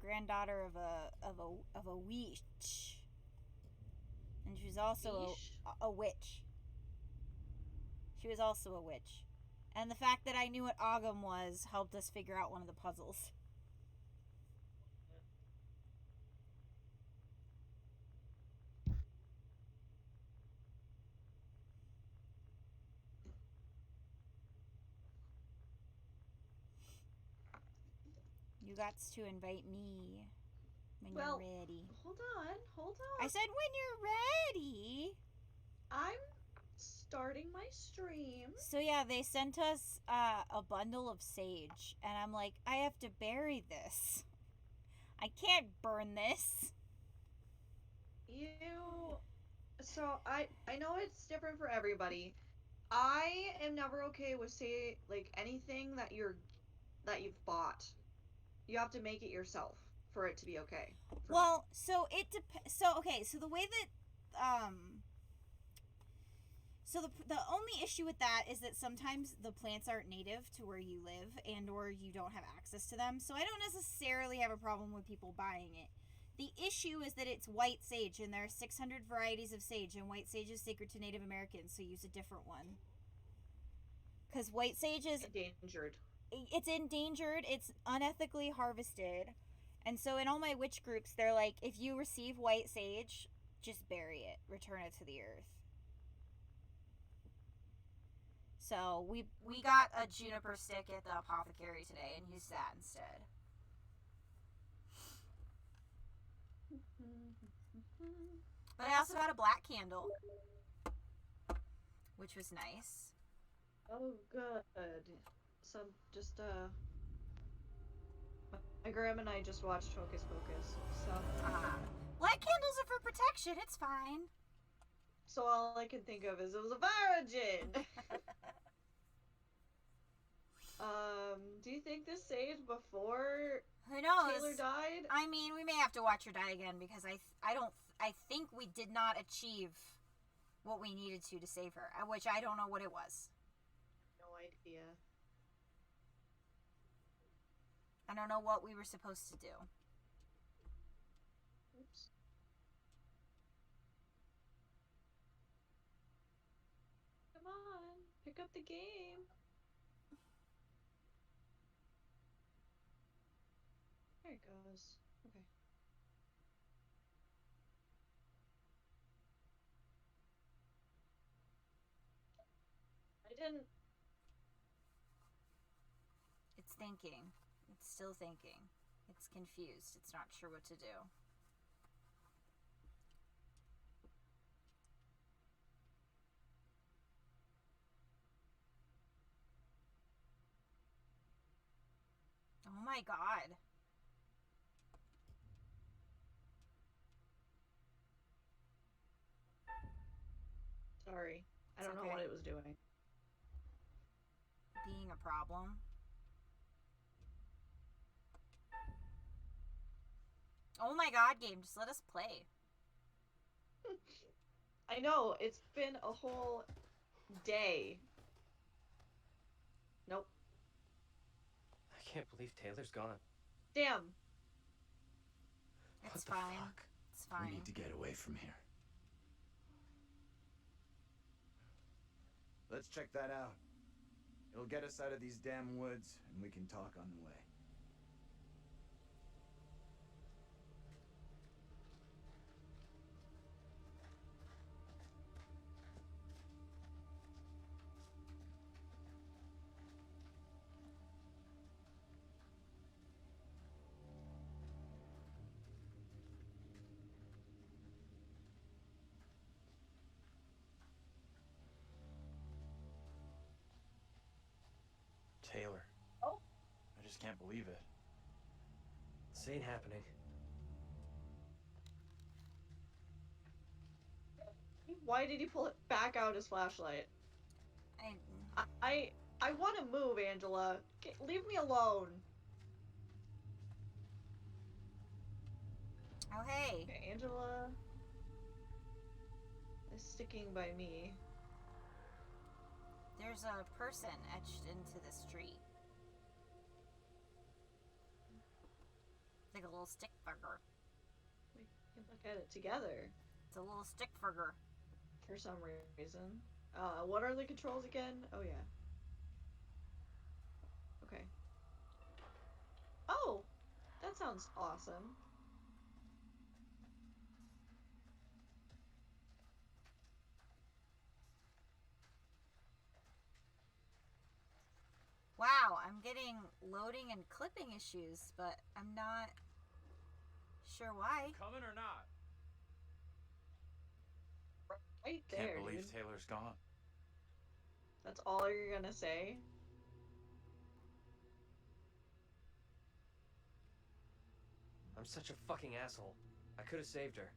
granddaughter of a witch, and she was also a witch. She was also a witch, and the fact that I knew what Ogham was helped us figure out one of the puzzles. You got to invite me when you're ready. Hold on. I said when you're ready. I'm starting my stream. So yeah, they sent us a bundle of sage, and I'm like, I have to bury this. I can't burn this. So I know it's different for everybody. I am never okay with anything that you've bought. You have to make it yourself for it to be okay. Well, so it depends. So okay, so the way that so the only issue with that is that sometimes the plants aren't native to where you live and or you don't have access to them. So I don't necessarily have a problem with people buying it. The issue is that it's white sage and there are 600 varieties of sage, and white sage is sacred to Native Americans, so use a different one. Cuz white sage is endangered. It's endangered, it's unethically harvested. And so in all my witch groups, they're like, if you receive white sage, just bury it, return it to the earth. So we got a juniper stick at the apothecary today and used that instead. But I also got a black candle, which was nice. Oh, good. So just my grandma and I just watched Hocus Pocus. So black candles are for protection. It's fine. So all I can think of is it was a virgin. Do you think this saved before who knows Taylor died? I mean, we may have to watch her die again because I think we did not achieve what we needed to save her, which I don't know what it was. No idea. I don't know what we were supposed to do. Oops. Come on, pick up the game. There it goes. Okay. I didn't. It's thinking. It's still thinking. It's confused. It's not sure what to do. Oh my god. Sorry. I don't know what it was doing. Being a problem. Oh my god, game, just let us play. I know, it's been a whole day. Nope. I can't believe Taylor's gone. Damn. It's fine. Fuck? It's fine. We need to get away from here. Let's check that out. It'll get us out of these damn woods, and we can talk on the way. Taylor. Oh. I just can't believe it. This ain't happening. Why did he pull it back out his flashlight? I want to move, Angela. Leave me alone. Oh, hey. Okay, Angela is sticking by me. There's a person etched into the street. Like a little stick figure. We can look at it together It's a little stick figure. for some reason. What are the controls again? Oh yeah. Okay. Oh, that sounds awesome. Wow, I'm getting loading and clipping issues, but I'm not sure why. Coming or not? Right there, Can't believe dude. Taylor's gone. That's all you're gonna say? I'm such a fucking asshole. I could have saved her.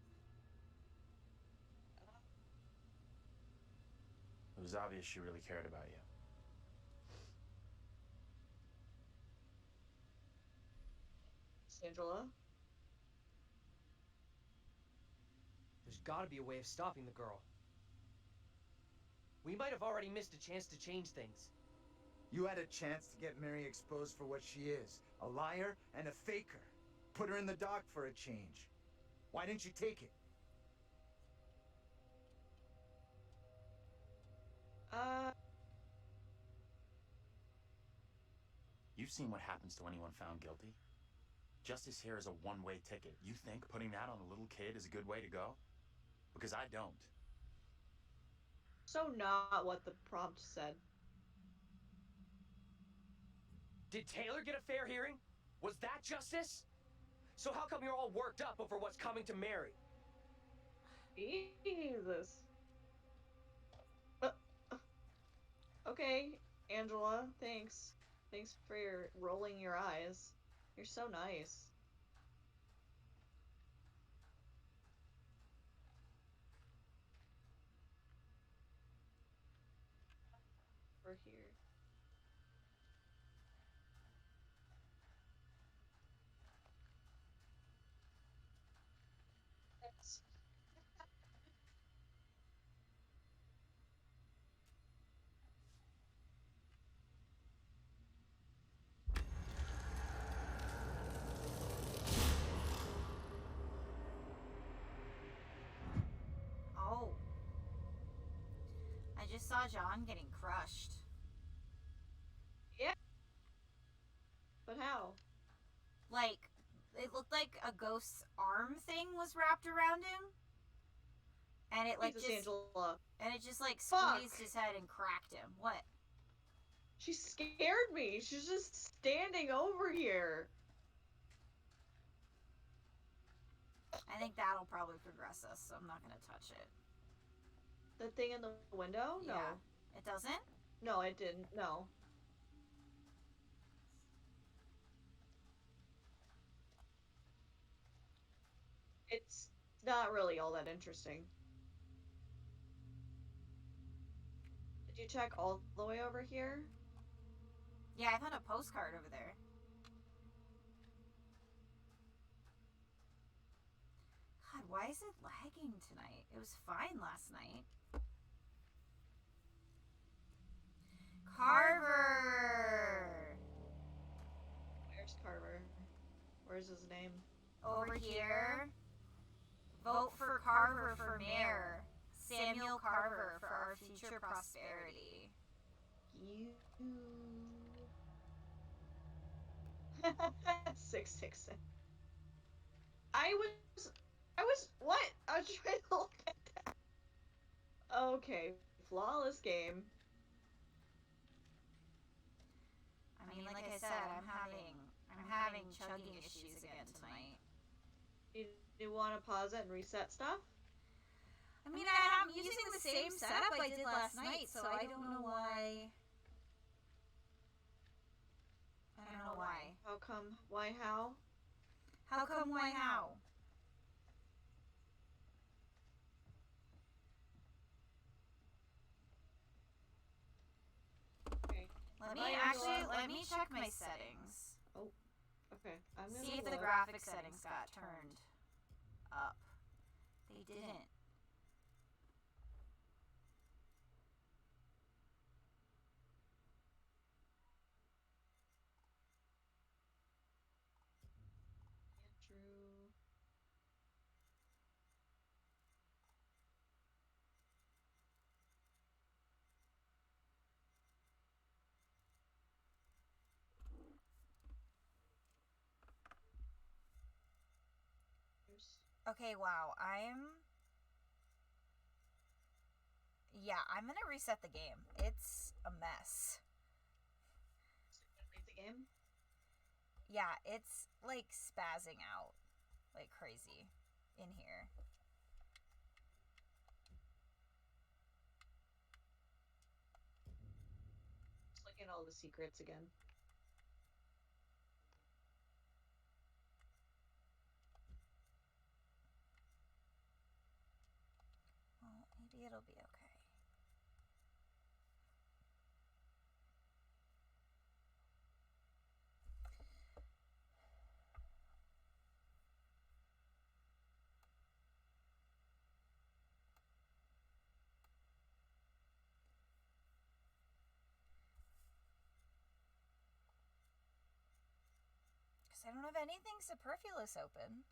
It was obvious she really cared about you. Angela? There's gotta be a way of stopping the girl. We might have already missed a chance to change things. You had a chance to get Mary exposed for what she is. A liar and a faker. Put her in the dock for a change. Why didn't you take it? You've seen what happens to anyone found guilty. Justice here is a one-way ticket. You think putting that on a little kid is a good way to go? Because I don't. So not what the prompt said. Did Taylor get a fair hearing? Was that justice? So how come you're all worked up over what's coming to Mary? Jesus. Okay, Angela, thanks. Thanks for your rolling your eyes. You're so nice. We're here. Thanks. Oh. I just saw John getting crushed. Yeah. But how? Like, it looked like a ghost's arm thing was wrapped around him. And it like Jesus, just Angela. and it just like Fuck. squeezed his head and cracked him. What? She scared me. She's just standing over here. I think that'll probably progress us, so I'm not gonna touch it. The thing in the window? No. Yeah. It doesn't? No, it didn't. No. It's not really all that interesting. Did you check all the way over here? Yeah, I found a postcard over there. God, why is it lagging tonight? It was fine last night. Carver! Where's Carver? Where's his name? Over here. Vote for Carver for mayor. Samuel Carver for our future prosperity. You. 666. I was what? I was trying to look at that. Okay, flawless game. I mean, like I said, I'm having chugging issues again tonight. You want to pause it and reset stuff? I mean, I'm using the same setup I did last night, so I don't know why. I don't know why. How come? Why? How? How come? Why? How? Okay. Let me check my settings. Okay. I'm gonna See if the look. graphic settings got turned up. They didn't. Okay, wow. Yeah, I'm gonna reset the game. It's a mess. Leave the game. Yeah, it's like spazzing out like crazy in here. Just looking at all the secrets again. Well, maybe it'll be okay. Because I don't have anything superfluous open.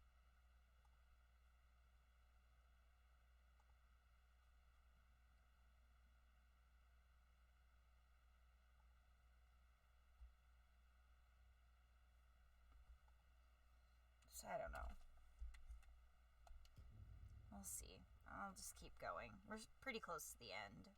So I don't know. We'll see. I'll just keep going. We're pretty close to the end.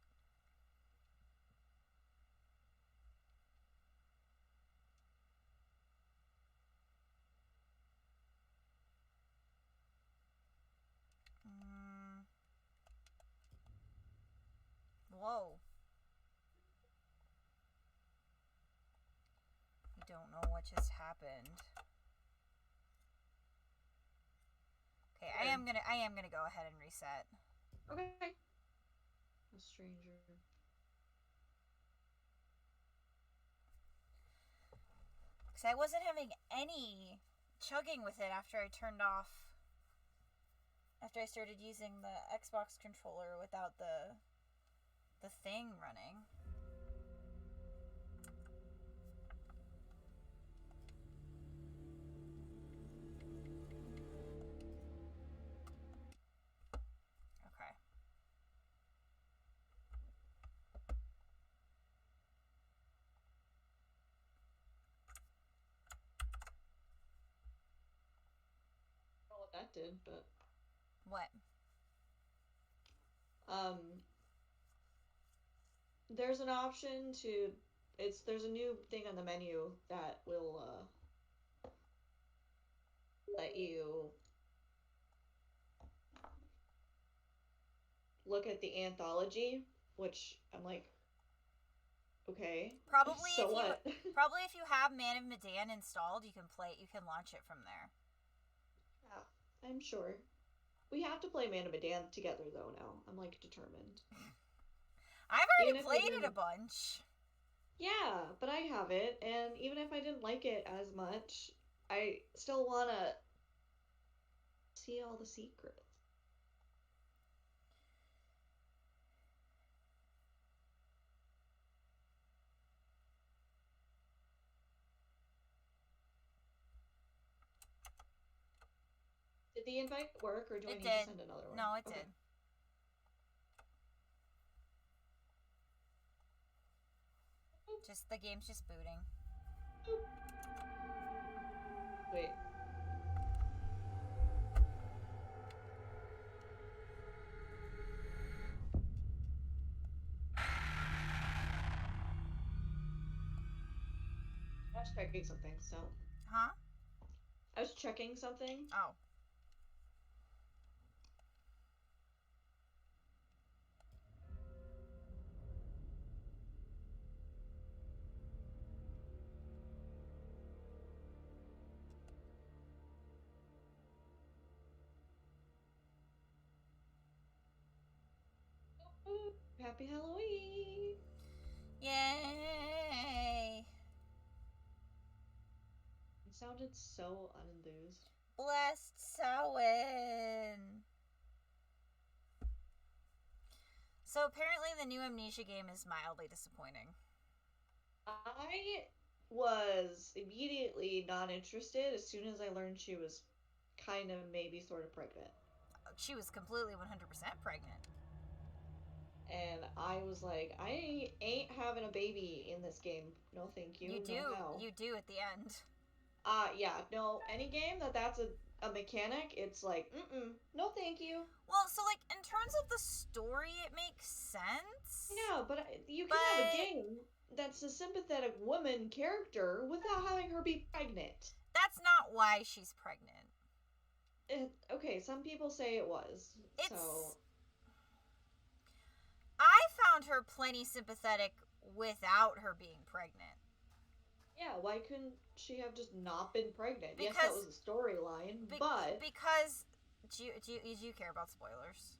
Whoa. I don't know what just happened. Okay, I am gonna go ahead and reset. Okay. A stranger. Because I wasn't having any chugging with it after I turned off. After I started using the Xbox controller without the thing running. Okay. I don't know what that did, but What? there's an option to there's a new thing on the menu that will let you look at the anthology, which I'm like, okay. Probably so what? Probably if you have Man of Medan installed, you can launch it from there. Yeah, I'm sure. We have to play Man of Medan together though now. I'm like determined. I've Even already if we played it a didn't- bunch. Yeah, but I have it, and even if I didn't like it as much, I still wanna see all the secrets. Did the invite work, or do I It need did. to send another one? No, it Okay. did. Just the game's just booting. Wait. I was checking something, so. Huh? I was checking something. Oh. Ooh, happy Halloween! Yay! You sounded so unenthused. Blessed Samhain. So apparently the new Amnesia game is mildly disappointing. I was immediately not interested as soon as I learned she was kind of maybe sort of pregnant. She was completely 100% pregnant. And I was like, I ain't having a baby in this game. No, thank you. You No do. how. You do at the end. Yeah, no, any game that's a mechanic, it's like, no thank you. Well, so like in terms of the story, it makes sense. Yeah, but you can have a But- game that's a sympathetic woman character without having her be pregnant. That's not why she's pregnant. Okay, some people say it was. It's. So I found her plenty sympathetic without her being pregnant. yeah, why couldn't she have just not been pregnant? Yes, that Because- was a storyline, but because do you care about spoilers?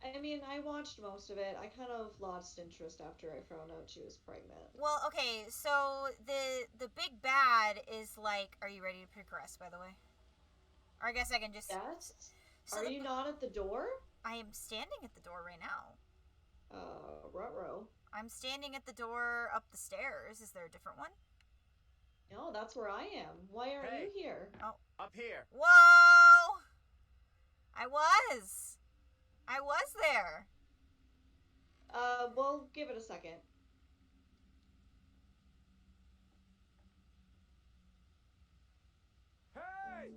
I mean, I watched most of it. I kind of lost interest after I found out she was pregnant. Well, okay, so the big bad is like, are you ready to progress, by the way? Or I guess I can just. Yes. So Are you not at the door? I am standing at the door right now. Ruh-roh. I'm standing at the door up the stairs. Is there a different one? No, that's where I am. Why aren't Hey. you here? Up here. Whoa! I was there. We'll give it a second. Hey!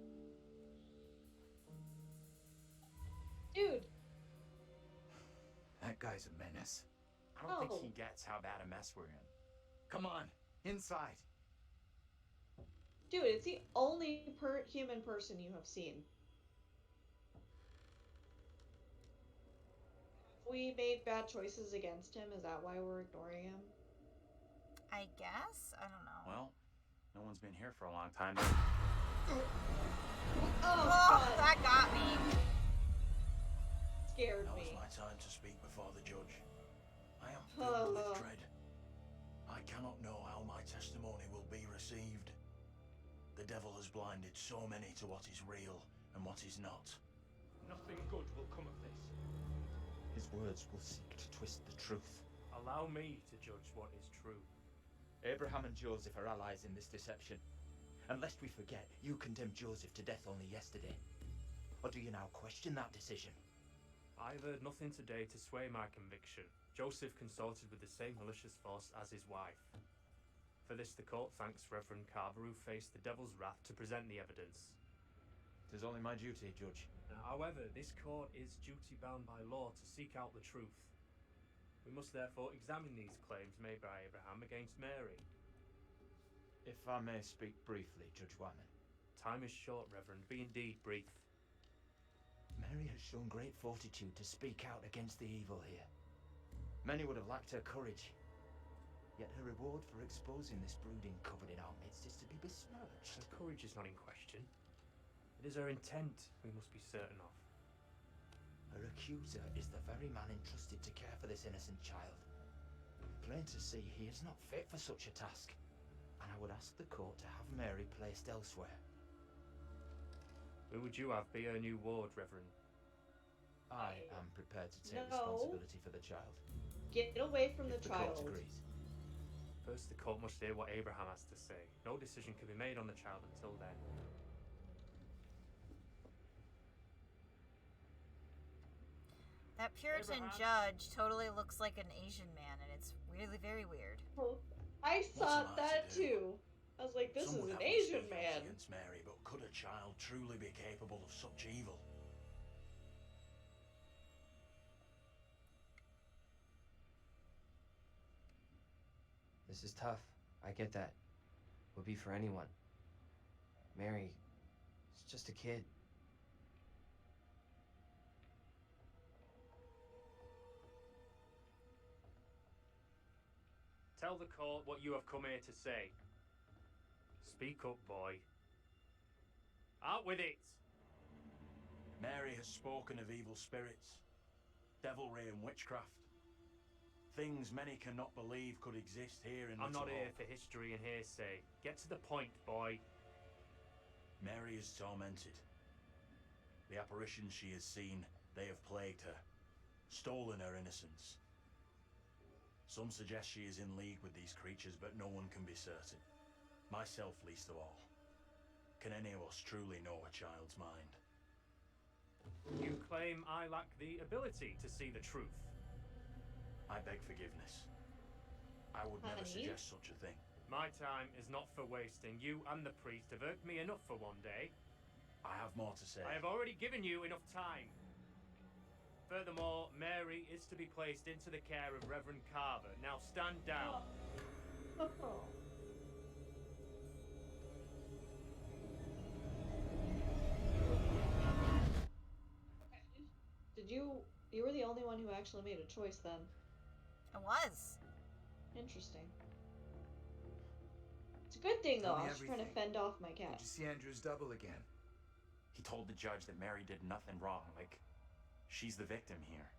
Dude, That guy's a menace. I don't Oh. think he gets how bad a mess we're in. Come on, inside. dude, it's the only human person you have seen. Have we made bad choices against him? Is that why we're ignoring him? I guess. I don't know. Well, no one's been here for a long time. Oh, Oh, God. that got me. Scared Now is me. my time to speak before the judge. I am Oh. filled with dread. I cannot know how my testimony will be received. The devil has blinded so many to what is real and what is not. Nothing good will come of this. His words will seek to twist the truth. Allow me to judge what is true. Abraham and Joseph are allies in this deception. And lest we forget, you condemned Joseph to death only yesterday. Or do you now question that decision? I've heard nothing today to sway my conviction. Joseph consorted with the same malicious force as his wife. For this, the court thanks Reverend Carver, who faced the devil's wrath to present the evidence. It is only my duty, Judge. However, this court is duty-bound by law to seek out the truth. We must therefore examine these claims made by Abraham against Mary. If I may speak briefly, Judge Wyman. Time is short, Reverend. Be indeed brief. Mary has shown great fortitude to speak out against the evil here. Many would have lacked her courage. Yet her reward for exposing this brooding covered in our midst is to be besmirched. Her courage is not in question. It is her intent we must be certain of. Her accuser is the very man entrusted to care for this innocent child. Plain to see, he is not fit for such a task, and I would ask the court to have Mary placed elsewhere. Who would you have be her new ward, Reverend? I am prepared to take No. responsibility for the child. Get away from the If the court child. agrees. First, the court must hear what Abraham has to say. No decision can be made on the child until then. That Puritan Abraham. judge totally looks like an Asian man, and it's really very weird. Oh, I am thought I that to do? too. I was like, this Some is would an have me Asian speak out man. against Mary, but could a child truly be capable of such evil? This is tough. I get that. Would be for anyone. Mary, is just a kid. Tell the court what you have come here to say. Speak up, boy. Out with it! Mary has spoken of evil spirits, devilry and witchcraft. Things many cannot believe could exist here in I'm not Little here Hope. for history and hearsay. Get to the point, boy. Mary is tormented. The apparitions she has seen, they have plagued her, stolen her innocence. Some suggest she is in league with these creatures, but no one can be certain. Myself least of all. Can any of us truly know a child's mind? You claim I lack the ability to see the truth. I beg forgiveness. I would never Honey? suggest such a thing. My time is not for wasting. You and the priest have irked me enough for one day. I have more to say. I have already given you enough time. Furthermore, Mary is to be placed into the care of Reverend Carver. Now stand down. Did you were the only one who actually made a choice then. It was. Interesting. It's a good thing though. Tell me I was trying to everything. fend off my Did cat. you see Andrew's double again? He told the judge that Mary did nothing wrong, like she's the victim here.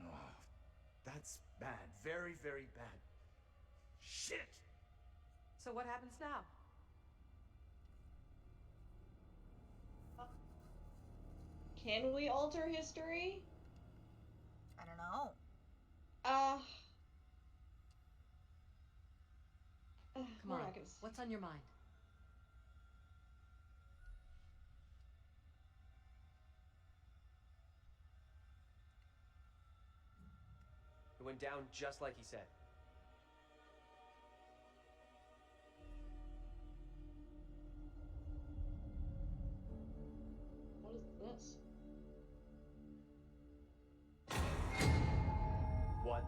Oh, that's bad. Very, very bad. Shit! So what happens now? Can we alter history? I don't know. Come we're on. not gonna What's on your mind? It went down just like he said. What is this? What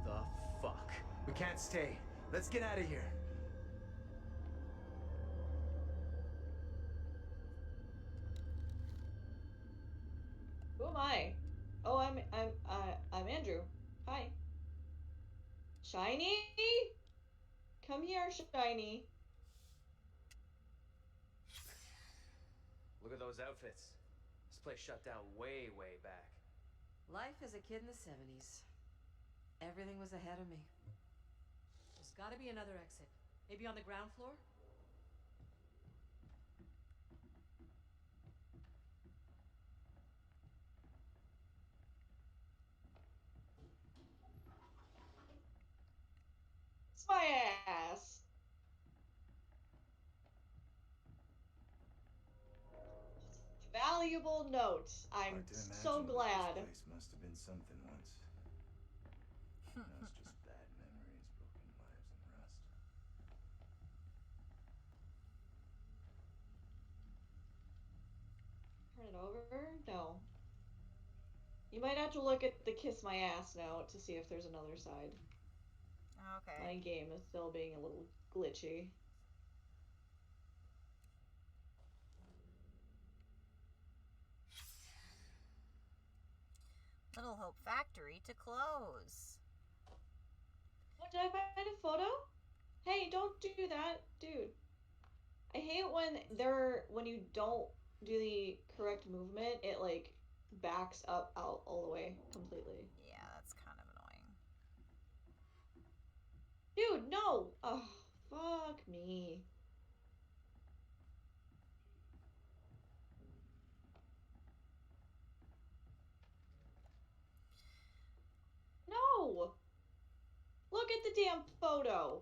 the fuck? We can't stay. Let's get out of here. Who am I? Oh, I'm Andrew. Hi. Shiny? Come here, Shiny. Look at those outfits. This place shut down way, way back. Life as a kid in the 70s. Everything was ahead of me. There's gotta be another exit. Maybe on the ground floor? It's my ass. Valuable note. I'm Hard to imagine so what glad. This place must have been something once. Now it's just bad memories, broken lives, and rust. Turn it over? No. You might have to look at the kiss my ass note to see if there's another side. Okay. My game is still being a little glitchy. Little Hope Factory to close. What, did I find a photo? Hey, don't do that, dude. I hate when you don't do the correct movement, it like backs up out all the way completely. Yeah, that's kind of annoying. Dude, no! Oh, fuck me. No! Look at the damn photo!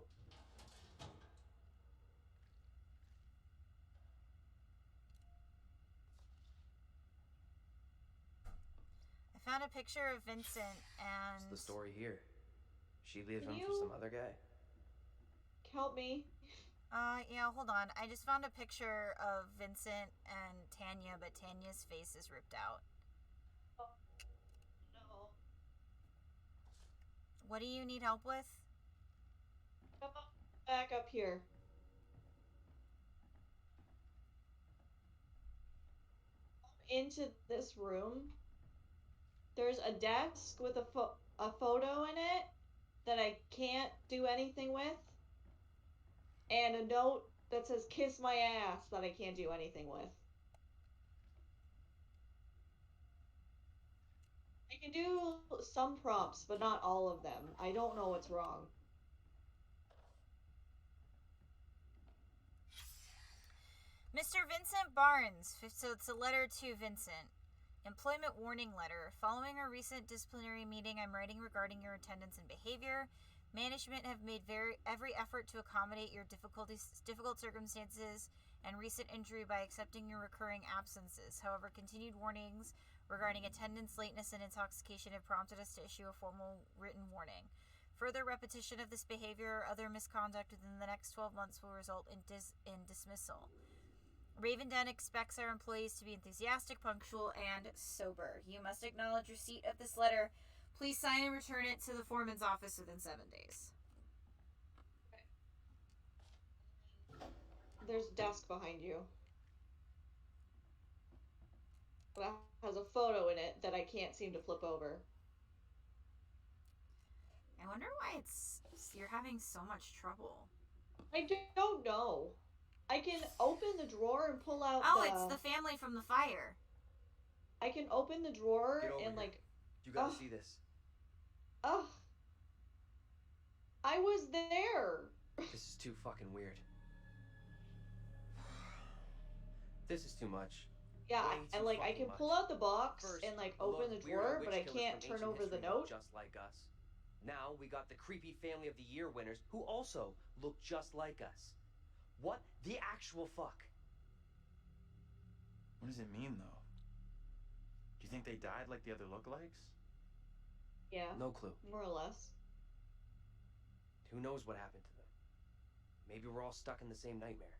I found a picture of Vincent and... What's the story here? She leave Can him for you- some other guy? Help me. Yeah, hold on. I just found a picture of Vincent and Tanya, but Tanya's face is ripped out. No. What do you need help with? Come back up here. Into this room. There's a desk with a photo in it that I can't do anything with. And a note that says kiss my ass that I can't do anything with. I can do some prompts, but not all of them. I don't know what's wrong. Mr. Vincent Barnes. So it's a letter to Vincent. Employment warning letter. Following our recent disciplinary meeting, I'm writing regarding your attendance and behavior. Management have made every effort to accommodate your difficult circumstances and recent injury by accepting your recurring absences. However, continued warnings regarding attendance, lateness, and intoxication have prompted us to issue a formal written warning. Further repetition of this behavior or other misconduct within the next 12 months will result in dismissal. Raven Den expects our employees to be enthusiastic, punctual, and sober. You must acknowledge receipt of this letter. Please sign and return it to the foreman's office within 7 days. There's a desk behind you. That has a photo in it that I can't seem to flip over. I wonder why you're having so much trouble. I don't know. I can open the drawer and pull out it's the family from the fire. I can open the drawer Get over and here. like... You gotta see this. Ugh. I was there. This is too fucking weird. This is too much. Yeah, Way and too like I fucking can pull out the box First, and like we open loved the weirdo drawer, witch but I killers can't from turn ancient over the history note. Just like us. Now we got the creepy family of the year winners who also look just like us. What the actual fuck? What does it mean, though? Do you think they died like the other lookalikes? Yeah, No clue. more or less. Who knows what happened to them? Maybe we're all stuck in the same nightmare.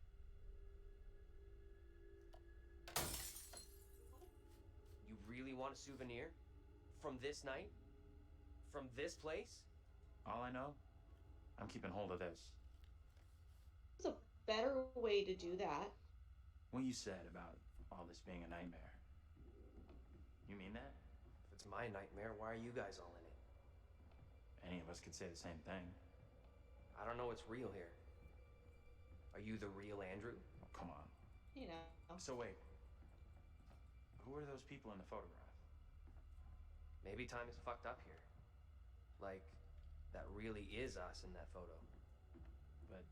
You really want a souvenir? From this night? From this place? All I know, I'm keeping hold of this. There's a better way to do that. What you said about all this being a nightmare. You mean that? If it's my nightmare, why are you guys all in it? Any of us could say the same thing. I don't know what's real here. Are you the real Andrew? Oh, come on. You know. So wait. Who are those people in the photograph? Maybe time is fucked up here. Like, that really is us in that photo. But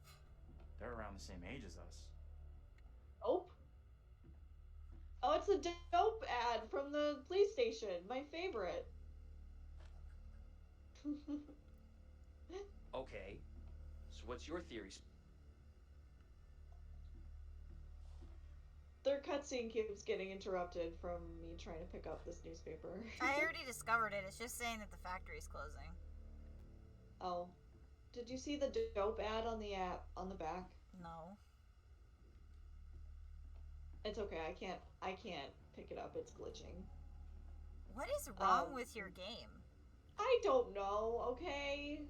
they're around the same age as us. Dope? Oh, it's a dope ad from the police station. My favorite. Okay, so what's your theory? Their cutscene keeps getting interrupted from me trying to pick up this newspaper. I already discovered it. It's just saying that the factory's closing. Oh. Did you see the dope ad on the app on the back? No. It's okay, I can't pick it up, it's glitching. What is wrong with your game? I don't know, okay?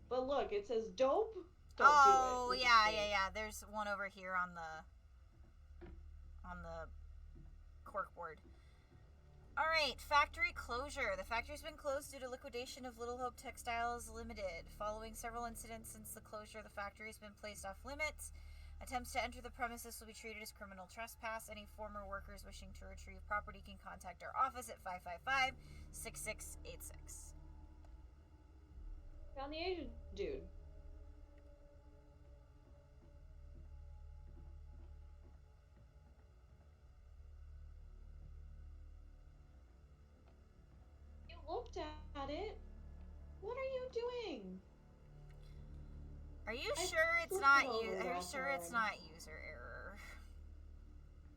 But look, it says dope. Don't do Oh, it. yeah. There's one over here on the corkboard. Alright, factory closure. The factory's been closed due to liquidation of Little Hope Textiles Limited. Following several incidents since the closure, the factory has been placed off limits. Attempts to enter the premises will be treated as criminal trespass. Any former workers wishing to retrieve property can contact our office at 555-6686. Found the Asian dude. You looked at it. What are you doing? Are you I sure it's flipped not it over you? Are you last sure it's time. not user error?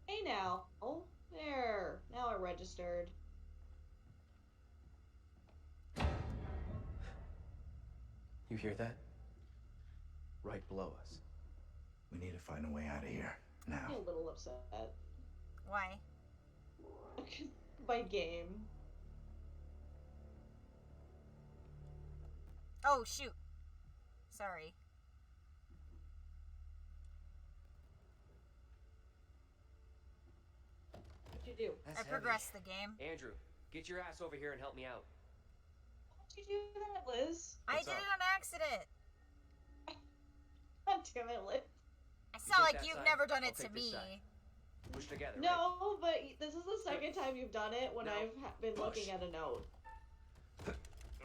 Hey now. Oh, there. Now it registered. You hear that? Right below us. We need to find a way out of here. Now. I'm a little upset. Why? My game. Oh, shoot. Sorry. What'd you do? That's I progressed the game. Andrew, get your ass over here and help me out. Why'd you do that, Liz? I What's did up? it on accident. God damn it, Liz. I You sound take like that you've side, never done I'll it to take this me. side. Push together, right? No, but this is the second time you've done it when No. I've been Push. looking at a note.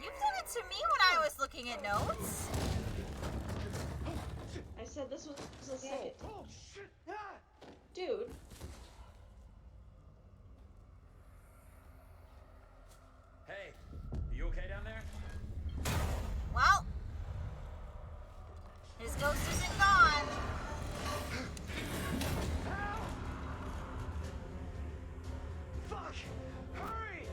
You've done it to me when I was looking at notes. I said this was the second. Oh, shit! Ah! Dude. Hey, are you okay down there? Well, his ghost isn't gone. Fuck! Hurry!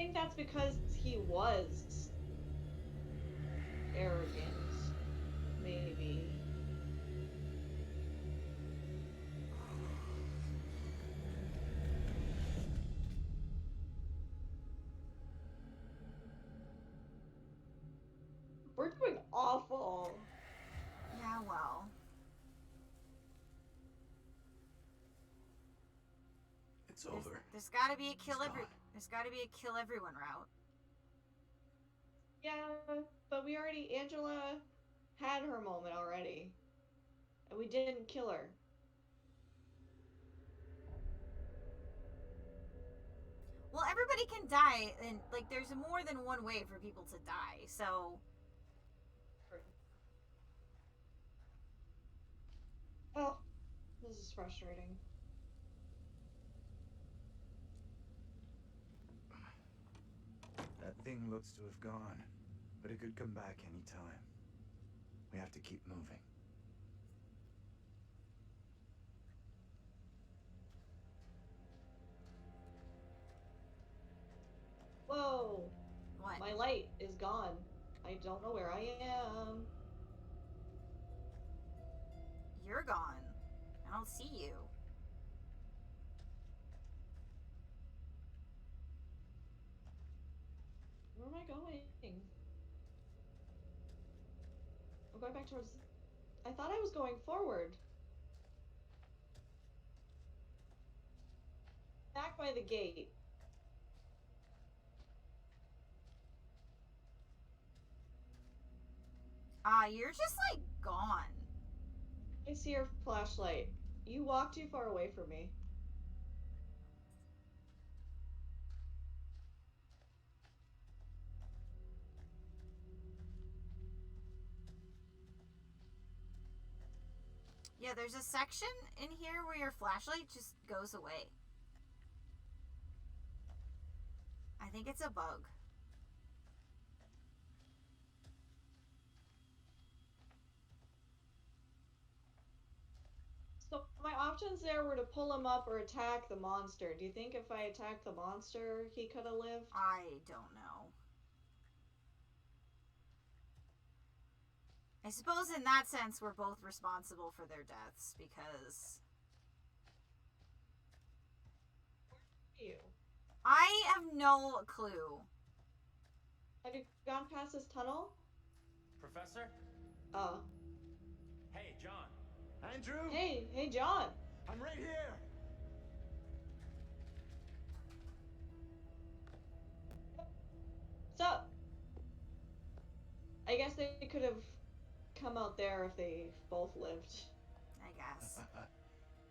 think that's because he was arrogant. Maybe. We're doing awful. Yeah, well. It's over. There's gotta be a kill He's every. gone. There's gotta be a kill everyone route. Yeah, but we already, Angela had her moment already. And we didn't kill her. Well, everybody can die, and like, there's more than one way for people to die. So. Oh, this is frustrating. That thing looks to have gone, but it could come back any time. We have to keep moving. Whoa! What? My light is gone. I don't know where I am. You're gone. I don't see you. Where am I going? I'm going back towards... I thought I was going forward. Back by the gate. You're just like gone. I see your flashlight. You walk too far away from me. Yeah, there's a section in here where your flashlight just goes away. I think it's a bug. So my options there were to pull him up or attack the monster. Do you think if I attacked the monster, he could have lived? I don't know. I suppose in that sense we're both responsible for their deaths because You. I have no clue. Have you gone past this tunnel? Professor? Oh. Hey, John. Andrew? Hey, John. I'm right here! What's up? I guess they could have come out there if they both lived. I guess.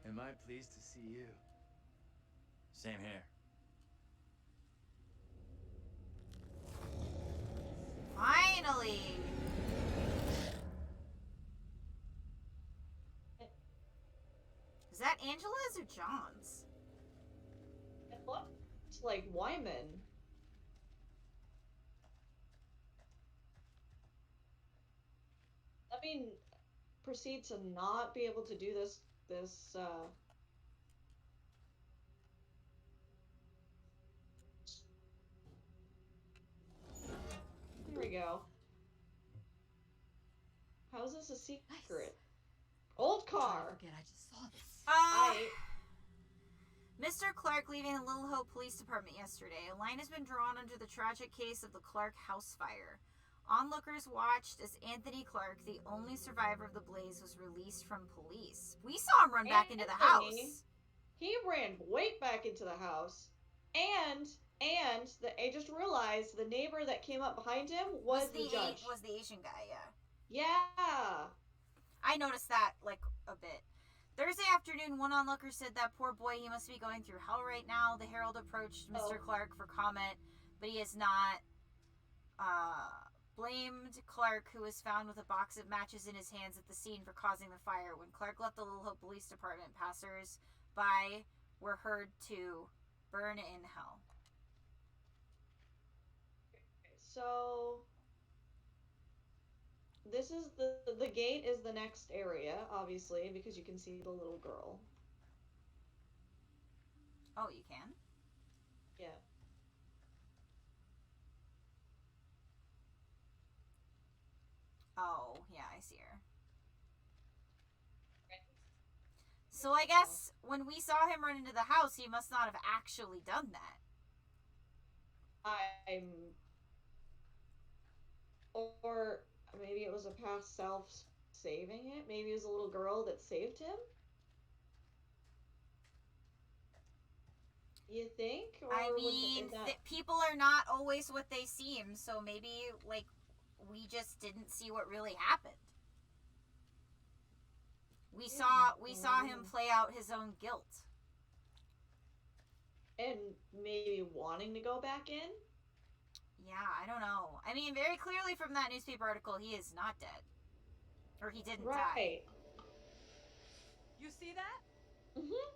Am I pleased to see you? Same here. Finally! Is that Angela's or John's? It looked like Wyman. Let me proceed to not be able to do this. There we go. How is this a secret? Nice. Old Trying to car. forget I just saw this. Mr. Clark leaving the Little Hope Police Department yesterday. A line has been drawn under the tragic case of the Clark house fire. Onlookers watched as Anthony Clark, the only survivor of the blaze, was released from police. We saw him run back into the Anthony, house. He ran way back into the house, and I just realized the neighbor that came up behind him was the judge. Was the Asian guy, yeah. Yeah. I noticed that, like, a bit. Thursday afternoon, one onlooker said that poor boy, he must be going through hell right now. The Herald approached Mr. Clark for comment, but he has not blamed Clark, who was found with a box of matches in his hands at the scene, for causing the fire. When Clark left the Little Hope Police Department, passers-by were heard to burn in hell. So this is the gate is the next area, obviously, because you can see the little girl. Oh, you can? Yeah. Oh, yeah, I see her. So I guess when we saw him run into the house, he must not have actually done that. Or maybe it was a past self saving it. Maybe it was a little girl that saved him. You think? Or I would- mean, is that... people are not always what they seem, so maybe, like, we just didn't see what really happened. We saw him play out his own guilt. And maybe wanting to go back in? Yeah, I don't know. I mean, very clearly from that newspaper article, he is not dead. Or he didn't die. Right. You see that? Mm-hmm.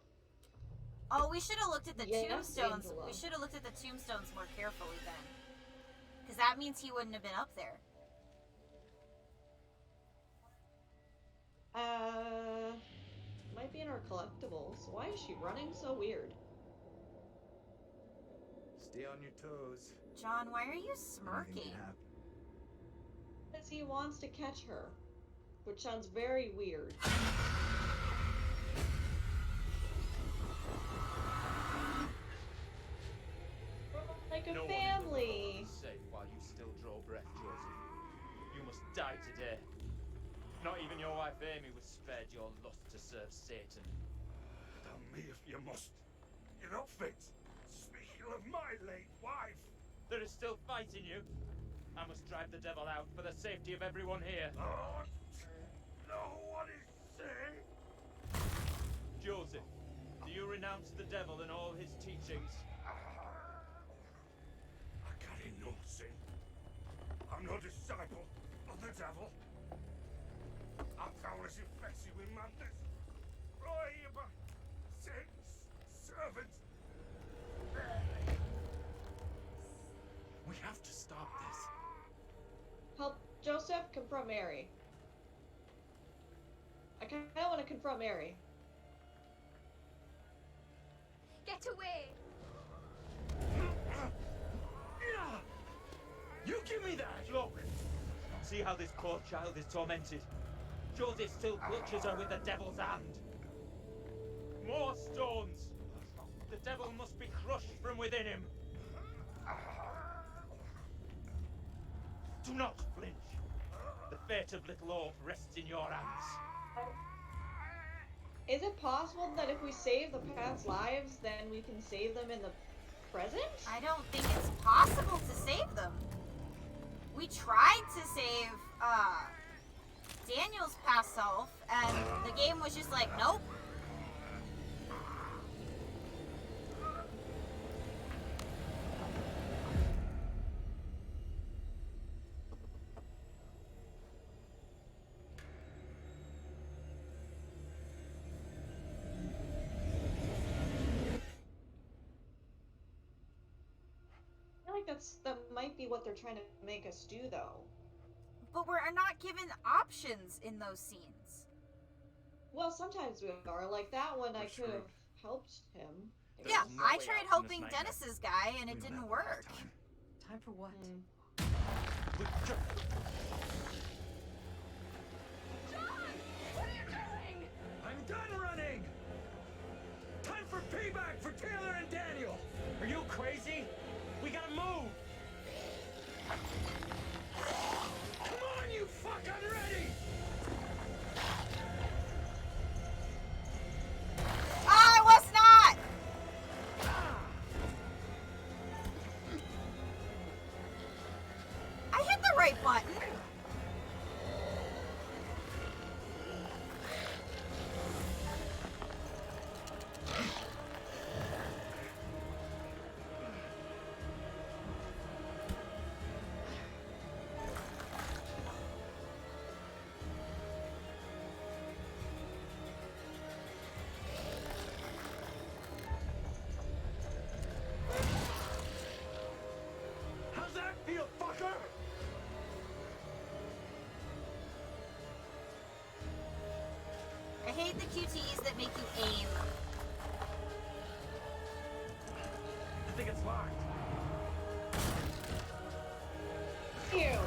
Oh, we should have looked at the Yes, tombstones. Angela. We should have looked at the tombstones more carefully then. Because that means he wouldn't have been up there. Might be in our collectibles. Why is she running so weird? Stay on your toes. John, why are you Anything smirking? can happen. Because he wants to catch her. Which sounds very weird. Like a No one in the family. world is safe while you still draw breath, Joseph. You must die today. Not even your wife Amy was spared your lust to serve Satan. Damn me if you must. You're not fit. Speaking of my late wife. There is still fight in you. I must drive the devil out for the safety of everyone here. Oh, no one is saying. Joseph, do you renounce the devil and all his teachings? I carry no sin. I'm no disciple of the devil. I'm powerless infected with madness. Bribe, Satan's servant. We have to stop this. Help Joseph confront Mary. I kind of want to confront Mary. Get away! You give me that! Look! See how this poor child is tormented. Joseph still clutches her with the devil's hand. More stones! The devil must be crushed from within him. Do not flinch. The fate of little Orph rests in your hands. Is it possible that if we save the past lives, then we can save them in the present? I don't think it's possible to save them. We tried to save, Daniel's past self, and the game was just like, nope. I feel like that might be what they're trying to make us do, though. But we're not given options in those scenes. Well, sometimes we are. Like that one, I We're could have screwed. helped him. There's Yeah, no I way tried out from this helping nightmare. Dennis's guy, and it We don't didn't have a lot of work. time. Time for what? I'm done running! Time for payback for Taylor and Daniel! Are you crazy? We gotta move! Come on, you fuck! I'm ready! I was not! I hit the right button. How's that feel, fucker? I hate the QTEs that make you aim. I think it's locked. Ew.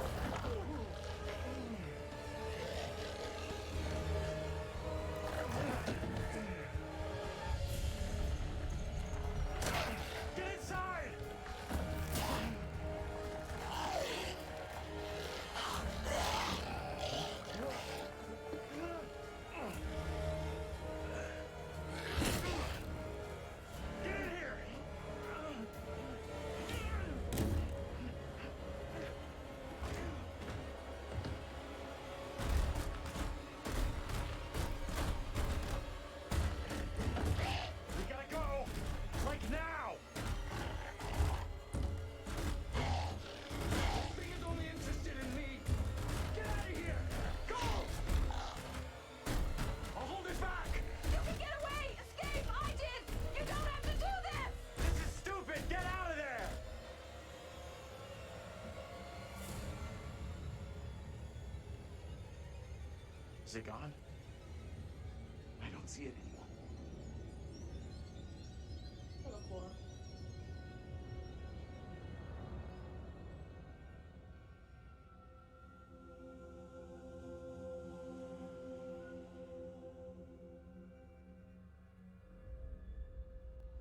Is it gone? I don't see it anymore. On the floor.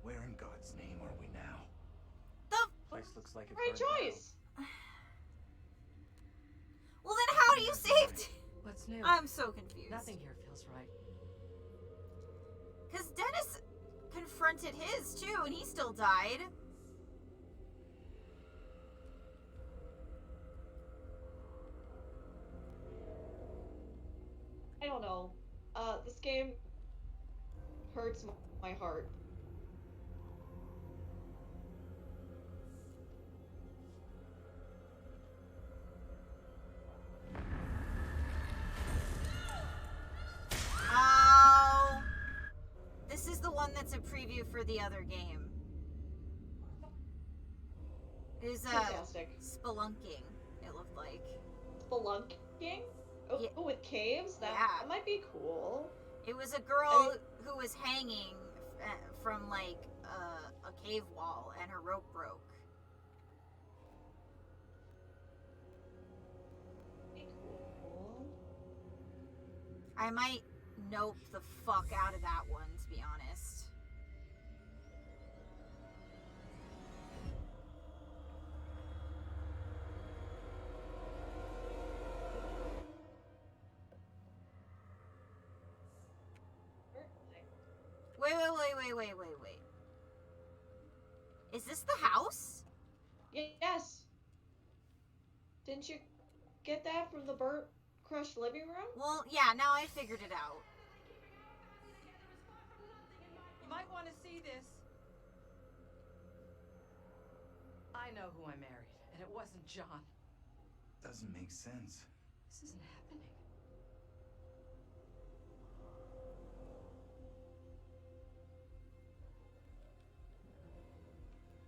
Where in God's name are we now? The Place looks like it Right burned down. choice. well, then how do you save? What's new? I'm so confused. Nothing here feels right. Because Dennis confronted his too, and he still died. I don't know. This game hurts my heart. Oh, this is the one that's a preview for the other game. It was Fantastic. spelunking. It looked like. Spelunking? Oh, Yeah. oh, with caves? That, Yeah. that might be cool. It was a girl who was hanging from like a cave wall, and her rope broke. Be cool. I might nope the fuck out of that one, to be honest. Wait. Is this the house? Yes. Didn't you get that from the burnt, crushed living room? Well, yeah, now I figured it out. You might want to see this. I know who I married, and it wasn't John. Doesn't make sense. This isn't happening.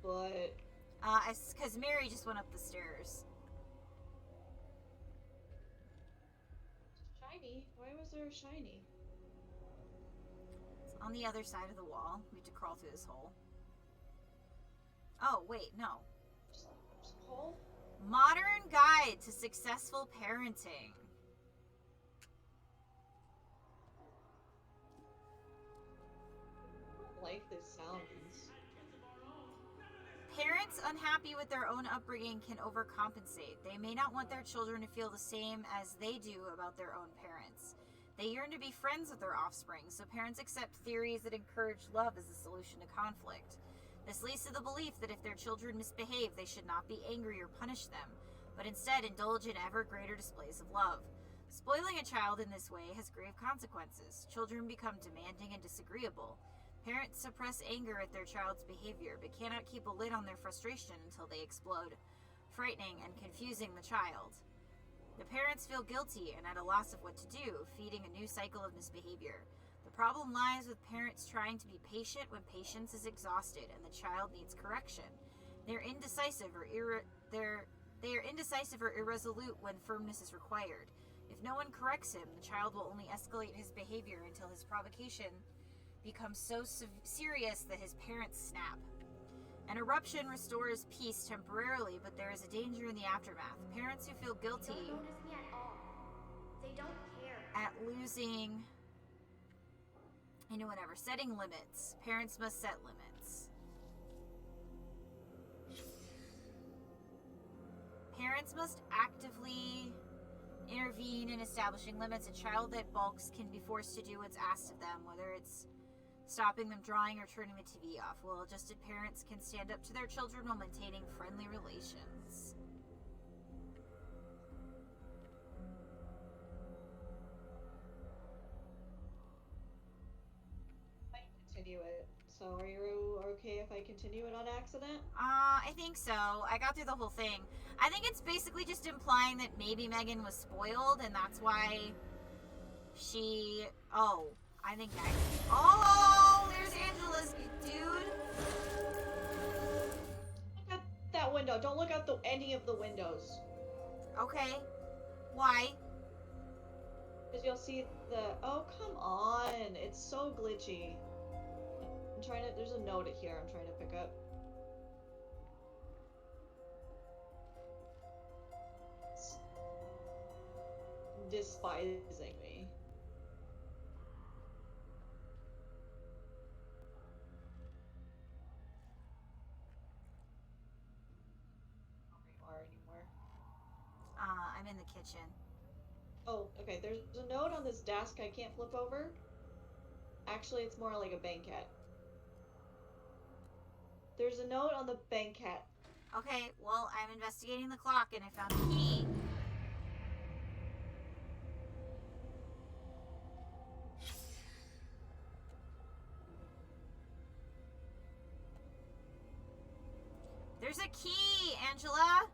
But It's because Mary just went up the stairs. shiny? Why was there a shiny? It's on the other side of the wall. We have to crawl through this hole. Oh, wait, no. Just hole? Modern Guide to Successful Parenting. I don't like this sounds. Parents unhappy with their own upbringing can overcompensate. They may not want their children to feel the same as they do about their own parents. They yearn to be friends with their offspring, so parents accept theories that encourage love as a solution to conflict. This leads to the belief that if their children misbehave, they should not be angry or punish them, but instead indulge in ever greater displays of love. Spoiling a child in this way has grave consequences. Children become demanding and disagreeable. Parents suppress anger at their child's behavior, but cannot keep a lid on their frustration until they explode, frightening and confusing the child. The parents feel guilty and at a loss of what to do, feeding a new cycle of misbehavior. The problem lies with parents trying to be patient when patience is exhausted and the child needs correction. They are indecisive or irresolute when firmness is required. If no one corrects him, the child will only escalate his behavior until his provocation becomes so serious that his parents snap. An eruption restores peace temporarily, but there is a danger in the aftermath. Parents who feel guilty They don't notice me at all. They don't care. at losing, whatever, setting limits. Parents must set limits. Parents must actively intervene in establishing limits. A child that balks can be forced to do what's asked of them, whether it's stopping them drawing or turning the TV off. Well-adjusted parents can stand up to their children while maintaining friendly relations. I continue it. So are you okay if I continue it on accident? I think so. I got through the whole thing. I think it's basically just implying that maybe Megan was spoiled, and that's why she... Oh, I think Megan... Oh, there's Angela's dude. Look out that window. Don't look out any of the windows. Okay. Why? Because you'll see the. Oh, come on! It's so glitchy. I'm trying to. There's a note here I'm trying to pick up. It's despising me. Anymore. I'm in the kitchen. Oh, okay. There's a note on this desk I can't flip over. Actually, it's more like a banquette. There's a note on the banquette. Okay, well, I'm investigating the clock and I found a key. There's a key, Angela!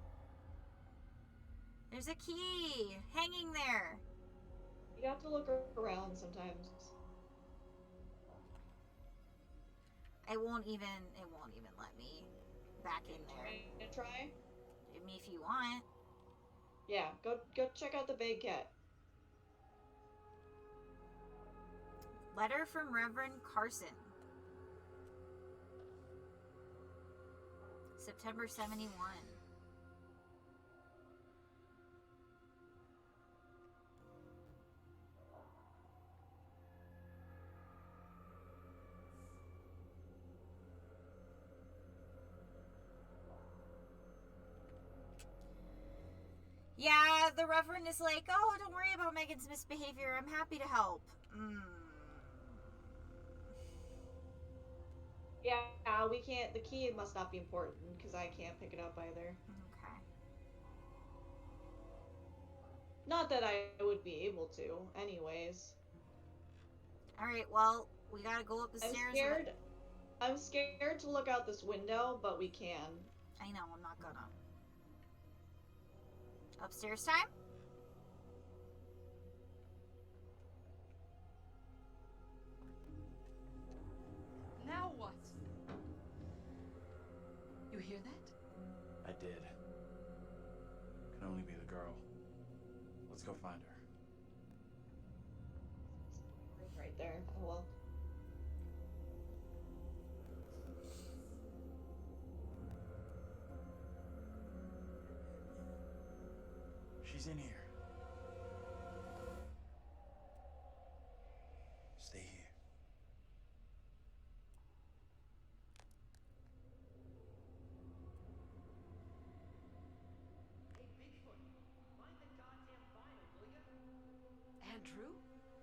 There's a key hanging there. You have to look around sometimes. It won't even let me back in there. Gonna try? Give me if you want. Yeah, go check out the banquette. Letter from Reverend Carson. September 71. Yeah, the Reverend is like, oh, don't worry about Megan's misbehavior. I'm happy to help. Yeah, we can't. The key must not be important because I can't pick it up either. Okay. Not that I would be able to, anyways. Alright, well, we gotta go up the stairs. I'm scared to look out this window, but we can. I know, I'm not gonna. Upstairs time? Now what? You hear that? I did. Can only be the girl. Let's go find her. Right there. Oh well. She's in here. Stay here. Andrew?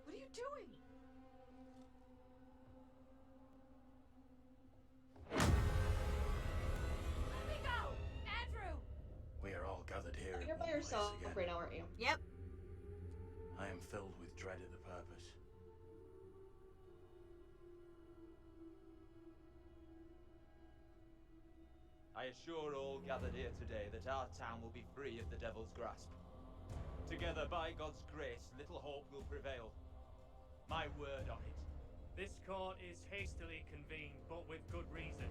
What are you doing? Let me go! Andrew! We are all gathered here You're in by one place yourself again. right now, aren't you? Yep. I am filled with dread at the purpose. I assure all gathered here today that our town will be free of the devil's grasp. Together, by God's grace, little hope will prevail. My word on it. This court is hastily convened, but with good reason.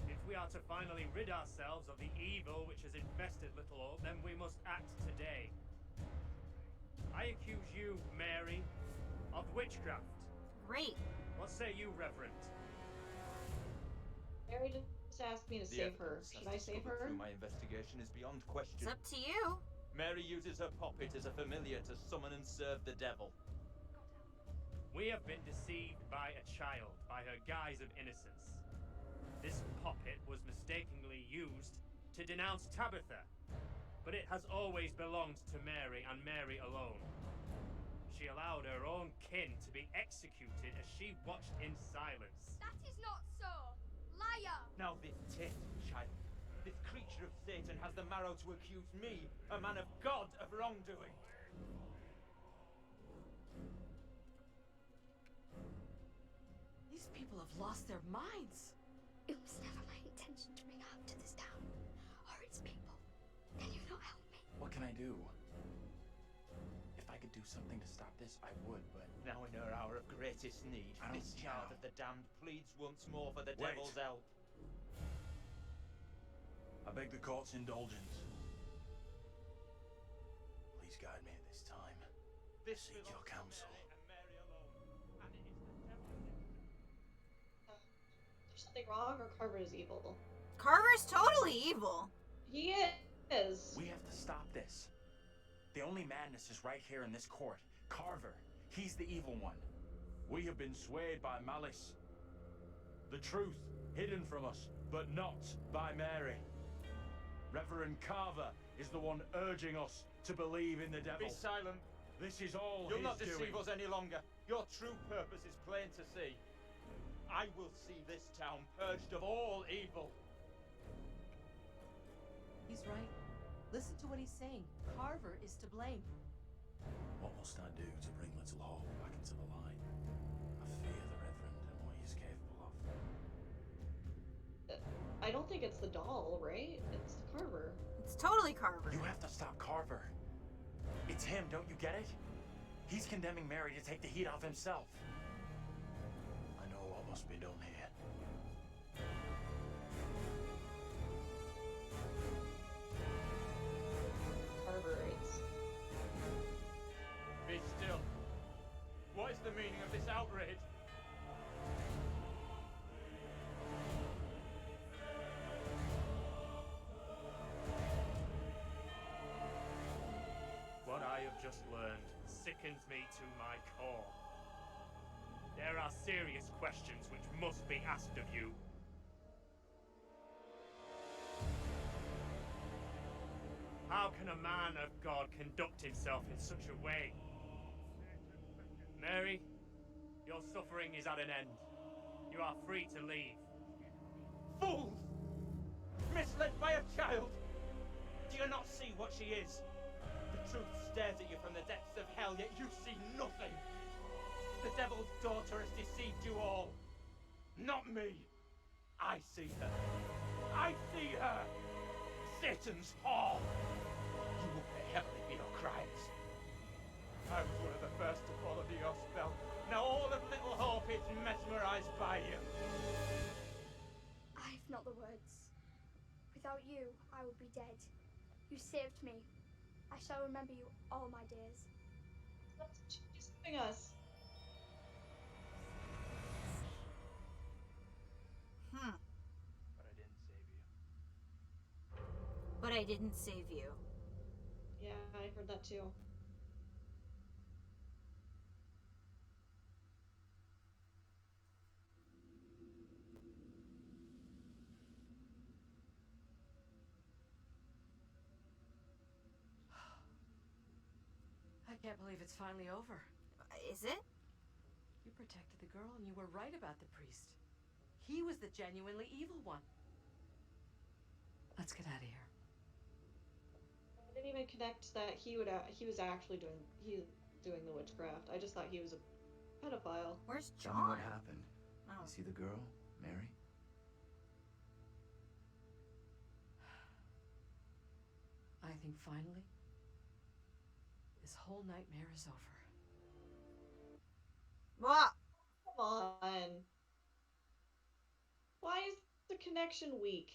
If we are to finally rid ourselves of the evil which has infested Little Hope, then we must act today. I accuse you, Mary, of witchcraft. Great. What say you, Reverend? Mary just asked me to save her. Should I save her? Through my investigation is beyond question. It's up to you. Mary uses her puppet as a familiar to summon and serve the devil. We have been deceived by a child, by her guise of innocence. This puppet was mistakenly used to denounce Tabitha, but it has always belonged to Mary and Mary alone. She allowed her own kin to be executed as she watched in silence. That is not so. Liar! Now this tit, child, this creature of Satan has the marrow to accuse me, a man of God, of wrongdoing. These people have lost their minds. It was never my intention to bring harm to this town or its people. Can you not help me? What can I do? If I could do something to stop this, I would, but... Now in her hour of greatest need, I don't this see child how. of the damned pleads once more for the Wait. devil's help. I beg the court's indulgence. Please guide me at this time. This seek your counsel. There's something wrong, or Carver is evil? Carver's totally evil. He is. We have to stop this. The only madness is right here in this court. Carver, he's the evil one. We have been swayed by malice. The truth hidden from us, but not by Mary. Reverend Carver is the one urging us to believe in the devil. Be silent. This is all You'll his not deceive doing. us any longer. Your true purpose is plain to see. I will see this town purged of all evil. He's right. Listen to what he's saying. Carver is to blame. What must I do to bring little hope back into the light? I fear the Reverend and what he is capable of. I don't think it's the doll, right? It's Carver. It's totally Carver. You have to stop Carver. It's him, don't you get it? He's condemning Mary to take the heat off himself. I know what must be done here. Carver writes. Be still. What is the meaning of this outrage? What I have just learned sickens me to my core. There are serious questions which must be asked of you. How can a man of God conduct himself in such a way? Mary, your suffering is at an end. You are free to leave. Fools! Misled by a child! Do you not see what she is? The truth stares at you from the depths of hell, yet you see nothing. The devil's daughter has deceived you all. Not me. I see her. I see her. Satan's whore. You will pay heavily for your crimes. I was one of the first to fall under your spell. Now all of Little Hope is mesmerized by you. I've not the words. Without you, I would be dead. You saved me. I shall remember you all my days. She's saving us. But I didn't save you. Yeah, I heard that too. I can't believe it's finally over. Is it? You protected the girl and you were right about the priest. He was the genuinely evil one. Let's get out of here. I didn't even connect that he was actually doing the witchcraft. I just thought he was a pedophile. Where's Tell me John? what happened. Oh. You see the girl, Mary? I think finally, this whole nightmare is over. What? Come on. Why is the connection weak?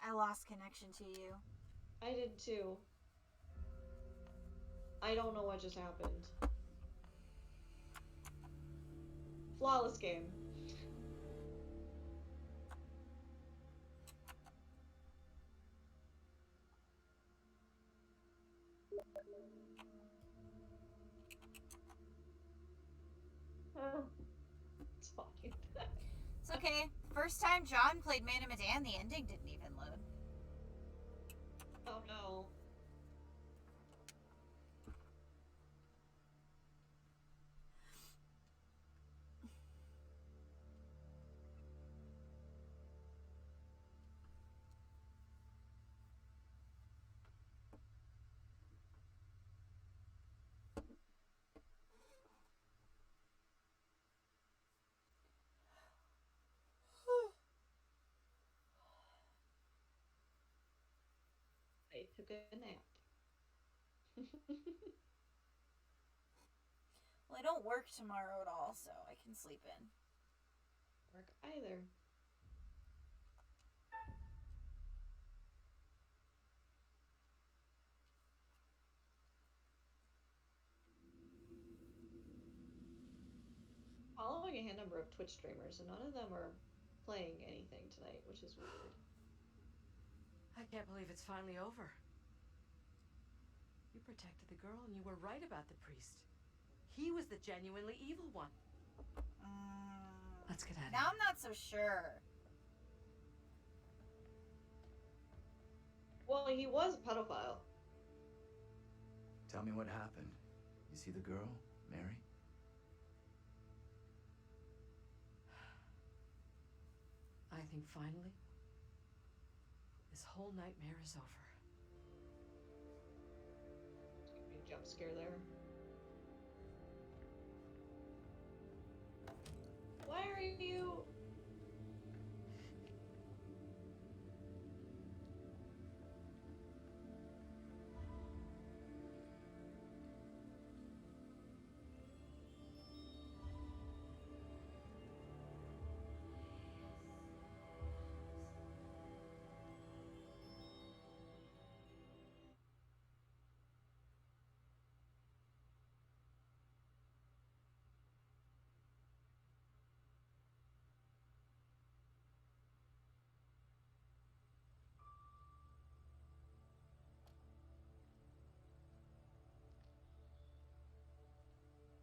I lost connection to you. I did too. I don't know what just happened. Flawless game. It's fine. It's okay. First time John played Man of Medan, the ending didn't even load. Oh no. I took a nap. Well, I don't work tomorrow at all, so I can sleep in. work either. Following a hand number of Twitch streamers, and none of them are playing anything tonight, which is weird. I can't believe it's finally over. You protected the girl, and you were right about the priest. He was the genuinely evil one. Let's get out of Now here. I'm not so sure. Well, he was a pedophile. Tell me what happened. You see the girl, Mary? I think finally, this whole nightmare is over. There's gonna be a jump scare there. Why are you...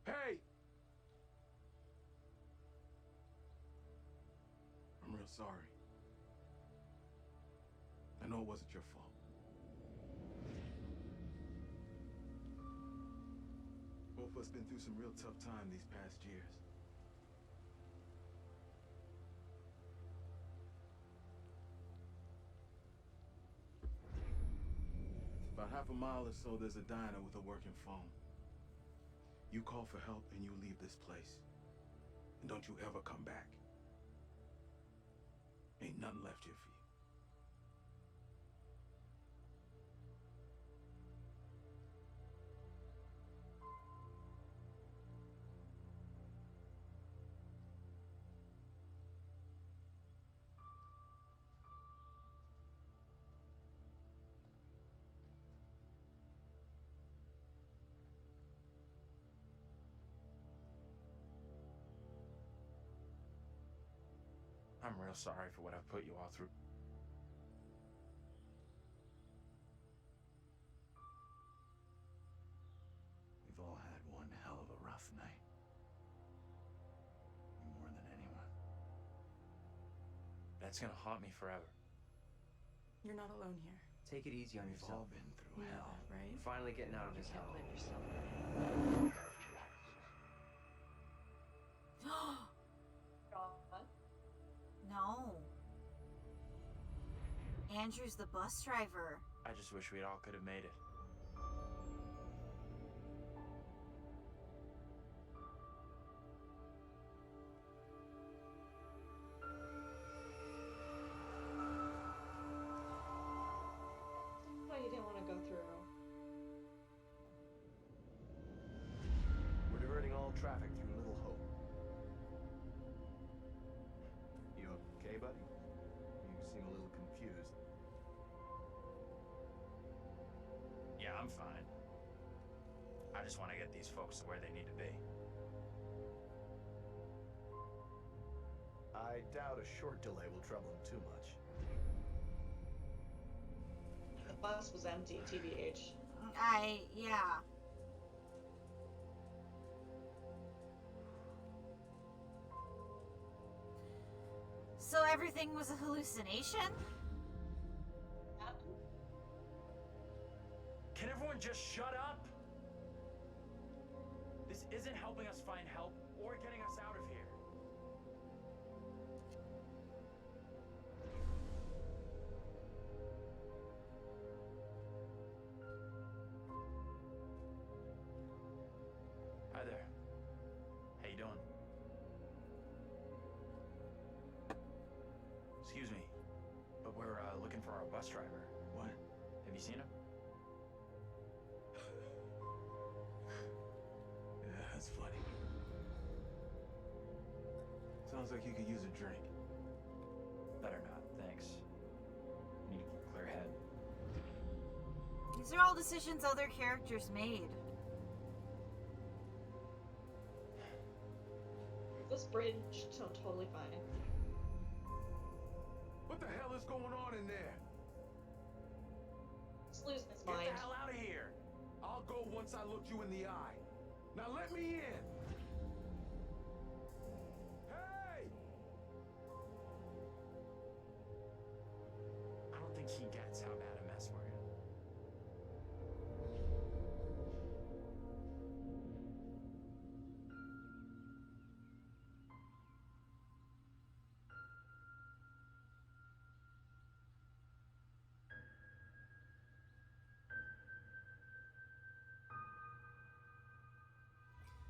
Hey! I'm real sorry. I know it wasn't your fault. Both of us been through some real tough time these past years. About half a mile or so, there's a diner with a working phone. You call for help and you leave this place. And don't you ever come back. Ain't nothing left here for you. I'm real sorry for what I've put you all through. We've all had one hell of a rough night. You more than anyone. That's gonna haunt me forever. You're not alone here. Take it easy on We've all yourself. been through You know hell. that, right? You're finally getting out of You this can't hell. blame yourself. No. Andrew's the bus driver. I just wish we all could have made it. Why you didn't want to go through? We're diverting all traffic through Little Hope. You okay, buddy? You seem a little confused. Yeah, I'm fine. I just want to get these folks to where they need to be. I doubt a short delay will trouble him too much. The bus was empty, TBH. Yeah. So everything was a hallucination? Can everyone just shut up? This isn't helping us find help or getting us out of here. Hi there. How you doing? Excuse me, but we're looking for our bus driver. What? Have you seen him? Yeah, that's funny. So, Sounds like you could use a drink. Better not, thanks. Need to keep a clear head. These are all decisions other characters made. This bridge sounds totally fine. What the hell is going on in there? It's losing its Get mind. the hell out of here! I'll go once I look you in the eye. Now let me in! Hey! I don't think he gets how bad a mess we're in.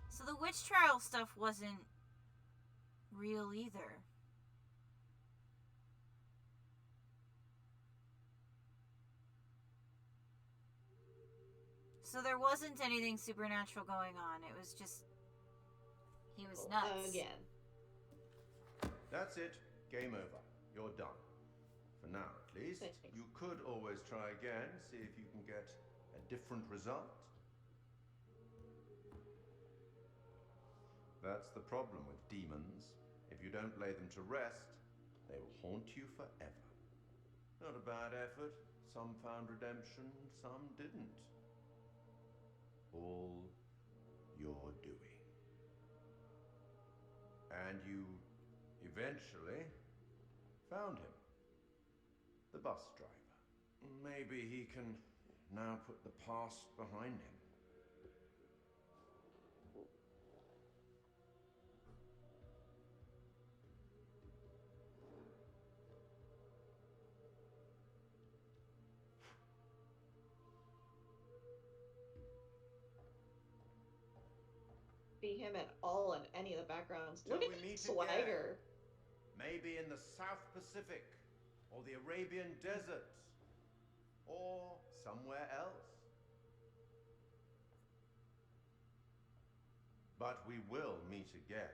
So the witch trial stuff wasn't real either. So there wasn't anything supernatural going on. It was just... he was nuts. Again. That's it. Game over. You're done. For now, at least. You could always try again, see if you can get a different result. That's the problem with demons. If you don't lay them to rest, they will haunt you forever. Not a bad effort. Some found redemption, some didn't. All your doing. And you eventually found him. The bus driver. Maybe he can now put the past behind him. Be him at all in any of the backgrounds. Till Look at we that meet swagger. Maybe in the South Pacific, or the Arabian Desert, or somewhere else. But we will meet again.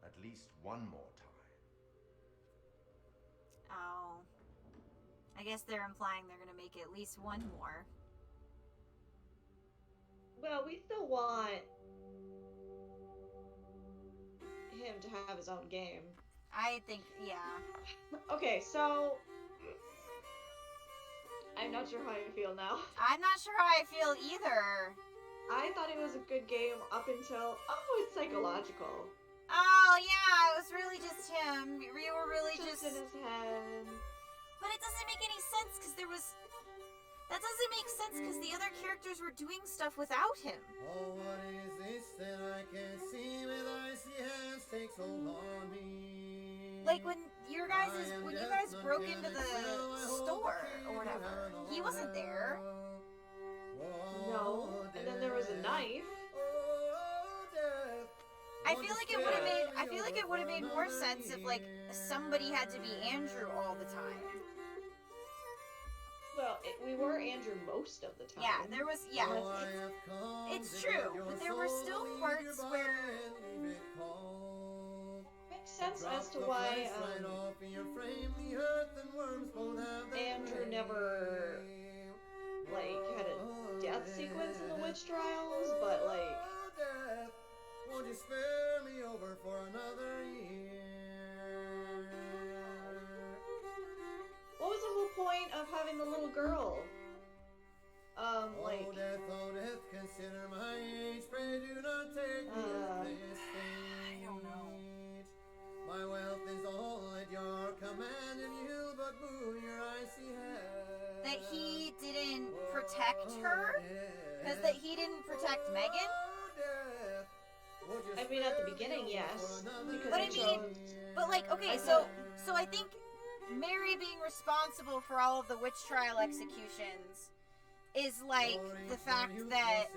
At least one more time. Oh. I guess they're implying they're gonna make at least one more. Well, we still want him to have his own game. I think, yeah. Okay, so I'm not sure how I feel now. I'm not sure how I feel either. I thought it was a good game up until, oh, it's psychological. Oh, yeah, it was really just him. We were really just in his head. But it doesn't make any sense because there was... That doesn't make sense because the other characters were doing stuff without him. Oh, what is this that I can't see with icy hands takes hold on me? Like when you guys broke into the store or whatever, he wasn't there. No, and then there was a knife. I feel like it would have made. I feel like it would have made more sense if like somebody had to be Andrew all the time. Well, we were Andrew most of the time. Yeah, there was. Yeah, it's true, but there were still parts where. Makes sense as to why Andrew never like had a death sequence in the witch trials, but like. Won't you spare me over for another year? What was the whole point of having the little girl? Like... Oh death, consider my age, pray do not take me at this stage. I don't know. My wealth is all at your command, and you but move your icy head. That he didn't protect her? Because that he didn't protect Megan? I mean, at the beginning, yes. But I mean, but like, okay, so I think Mary being responsible for all of the witch trial executions is like the fact that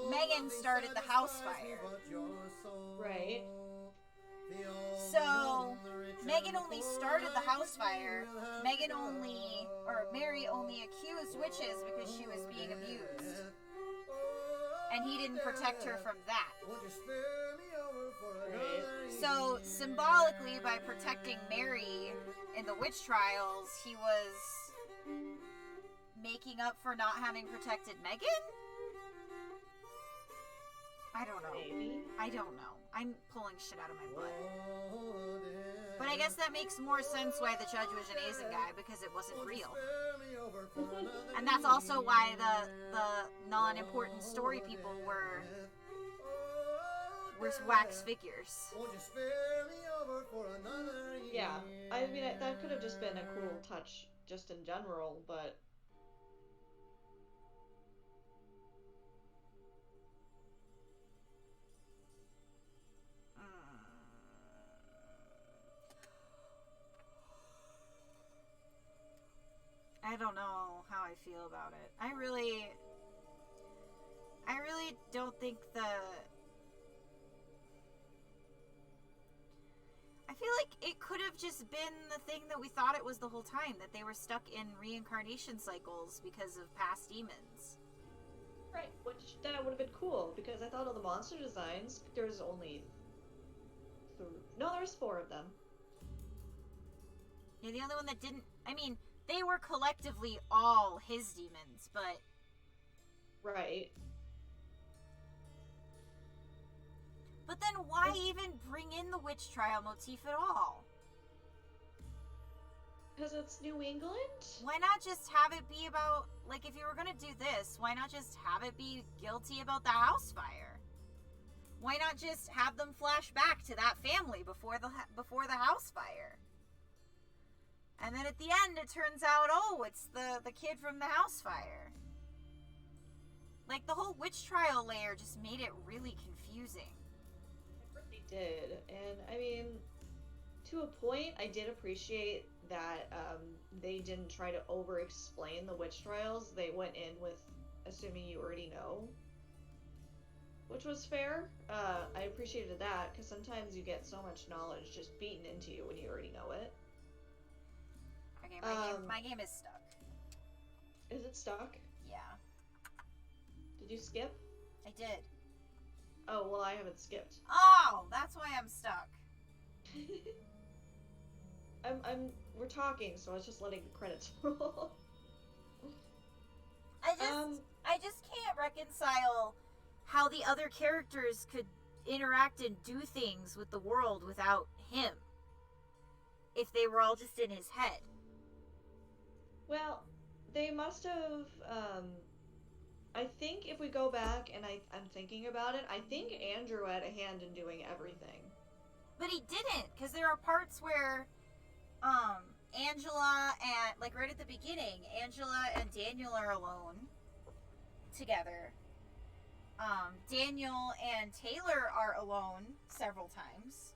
Megan started the house fire. Right. So Megan only started the house fire. Mary only accused witches because she was being abused. And he didn't protect her from that. Won't you spare me over for Right. So, symbolically, by protecting Mary in the witch trials, he was making up for not having protected Megan? I don't know. Maybe. I don't know. I'm pulling shit out of my butt. But I guess that makes more sense why the judge was an Asian guy, because it wasn't real. And that's also why the non-important story people were wax figures. Yeah, I mean, that could have just been a cool touch just in general, but... I don't know how I feel about it. I really don't think I feel like it could have just been the thing that we thought it was the whole time, that they were stuck in reincarnation cycles because of past demons. Right, which that would have been cool, because I thought of the monster designs, there's only no, there's 4 of them. Yeah, the only one that didn't, I mean, they were collectively all his demons, but... Right. But then why even bring in the witch trial motif at all? Because it's New England? Why not just have it be about, like, if you were gonna do this, why not just have it be guilty about the house fire? Why not just have them flash back to that family before the house fire? And then at the end, it turns out, oh, it's the kid from the house fire. Like, the whole witch trial layer just made it really confusing. It really did. And, I mean, to a point, I did appreciate that they didn't try to over-explain the witch trials. They went in with assuming you already know, which was fair. I appreciated that, because sometimes you get so much knowledge just beaten into you when you already know it. Okay, my game is stuck. Is it stuck? Yeah. Did you skip? I did. Oh, well, I haven't skipped. Oh, that's why I'm stuck. We're talking, so I was just letting the credits roll. I just can't reconcile how the other characters could interact and do things with the world without him, if they were all just in his head. Well, they must have, I think if we go back and I'm thinking about it, I think Andrew had a hand in doing everything. But he didn't, because there are parts where, Angela and, like, right at the beginning, Angela and Daniel are alone together. Daniel and Taylor are alone several times.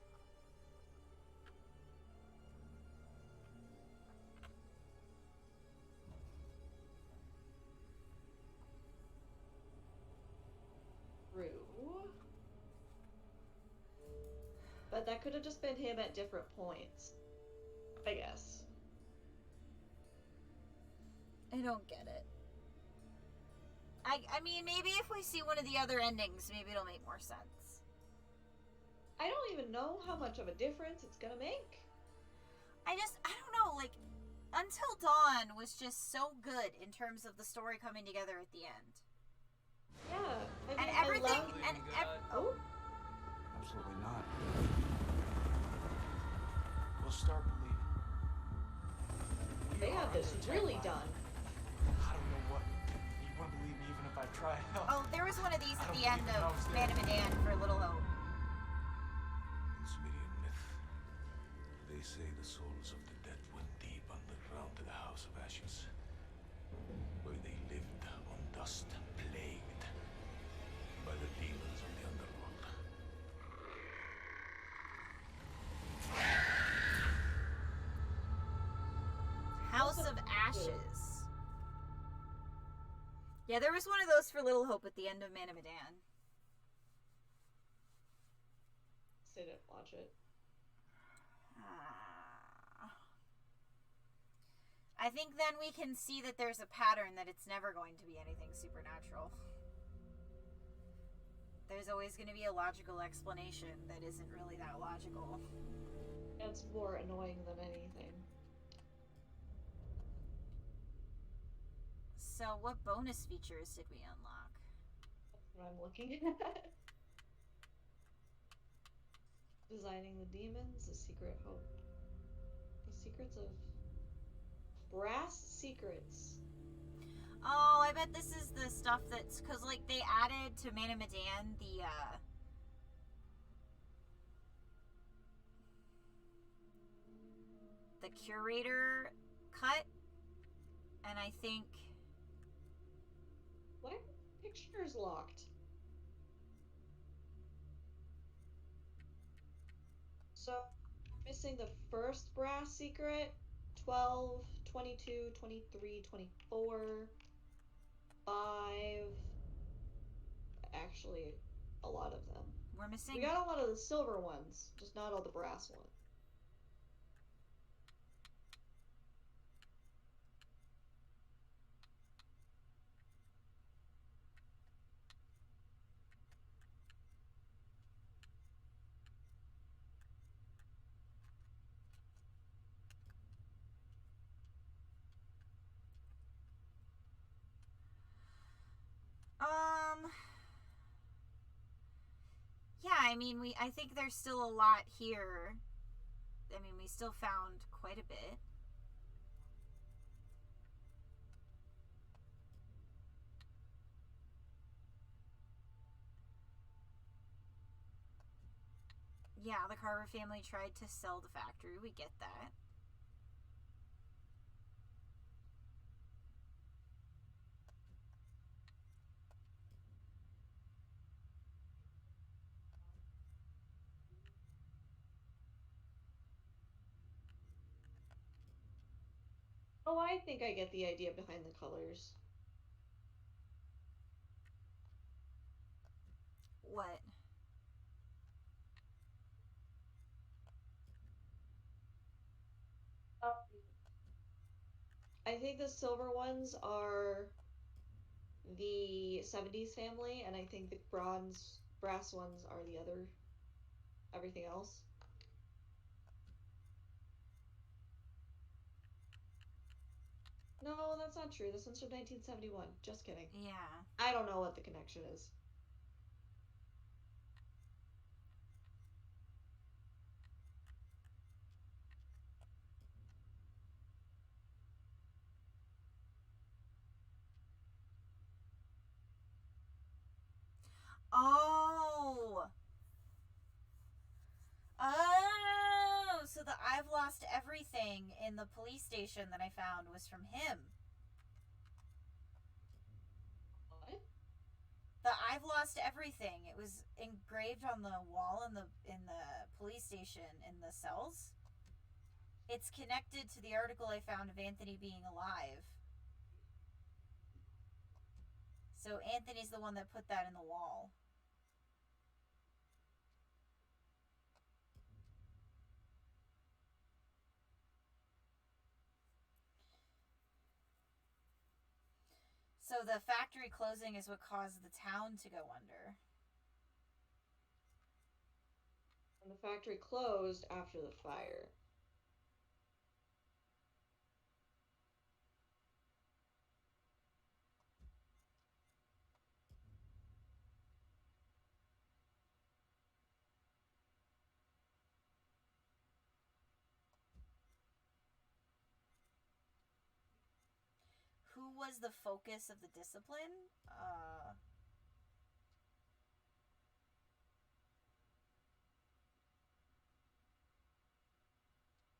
True. But that could have just been him at different points, I guess. I don't get it. I mean, maybe if we see one of the other endings, maybe it'll make more sense. I don't even know how much of a difference it's gonna make. I don't know, like, Until Dawn was just so good in terms of the story coming together at the end. Yeah, I mean, and everything, oh, Absolutely not. We'll start believing. they have this really done. I don't know what. You won't believe me even if I try. Oh, there was one of these at the end of Man of Medan for Little Hope. In Sumerian myth, they say the souls of the dead went deep underground to the House of Ashes, where they lived on dust, plagued by the demons of the underworld. House of Ashes. Yeah, there was one of those for Little Hope at the end of Man of Medan. I didn't watch it. I think then we can see that there's a pattern that it's never going to be anything supernatural. there's always going to be a logical explanation that isn't really that logical. It's more annoying than anything. So, what bonus features did we unlock? That's what I'm looking at. Designing the demons, the secret hope. The secrets of brass secrets. Oh, I bet this is the stuff that's because like they added to Man of Medan the curator cut, and I think Why are pictures locked? So, missing the first brass secret, 12, 22, 23, 24, 5. Actually, a lot of them. we're missing. We got a lot of the silver ones, just not all the brass ones. Yeah, I mean, I think there's still a lot here. I mean, we still found quite a bit. Yeah, the Carver family tried to sell the factory. We get that. Oh, I think I get the idea behind the colors. What? I think the silver ones are the 70s family, and I think the brass ones are the other, everything else. No, that's not true. This one's from 1971. Just kidding. Yeah. I don't know what the connection is. Oh! Oh! So the I've lost everything in the police station that I found was from him. What? The I've lost everything. It was engraved on the wall in the police station in the cells. It's connected to the article I found of Anthony being alive. So Anthony's the one that put that in the wall. So the factory closing is what caused the town to go under. And the factory closed after the fire. Who was the focus of the discipline?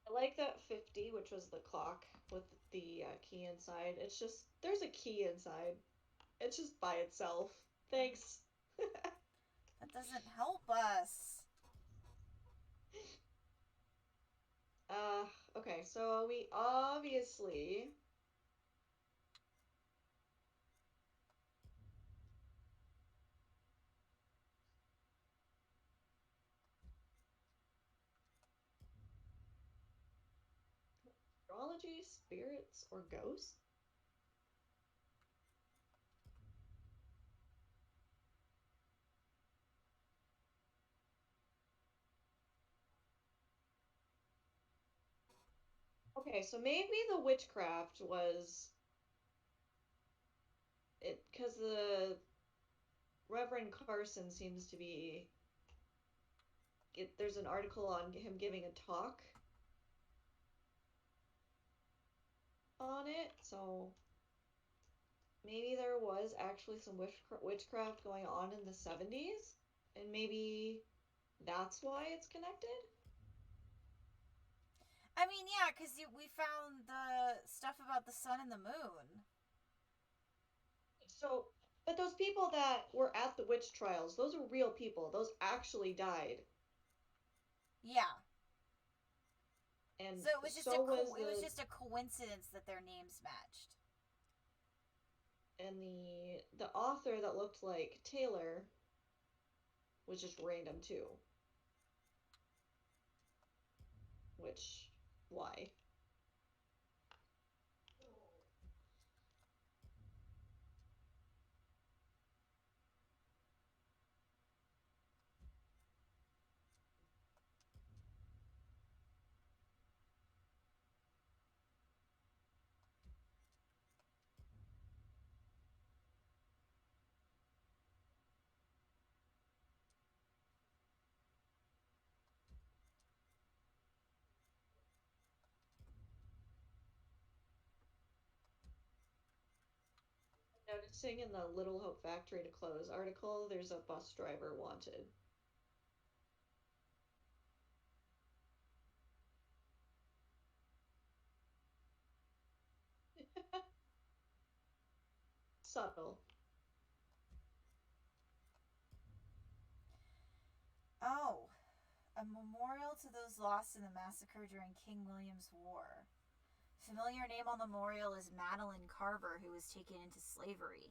I like that 50, which was the clock with the key inside. It's just, there's a key inside. It's just by itself. Thanks. That doesn't help us. Okay, so we obviously... Astrology, spirits, or ghosts? Okay, so maybe the witchcraft was it because the Reverend Carson seems to be. There's an article on him giving a talk on it, so maybe there was actually some witchcraft going on in the 70s, and maybe that's why it's connected. I mean, yeah, because we found the stuff about the sun and the moon. So, but those people that were at the witch trials, those are real people. Those actually died. Yeah. And so it was just it was just a coincidence that their names matched. And the author that looked like Taylor was just random too. Which, why? Noticing in the Little Hope Factory to Close article, there's a bus driver wanted. Subtle. Oh, a memorial to those lost in the massacre during King William's War. Familiar name on the memorial is Madeline Carver, who was taken into slavery.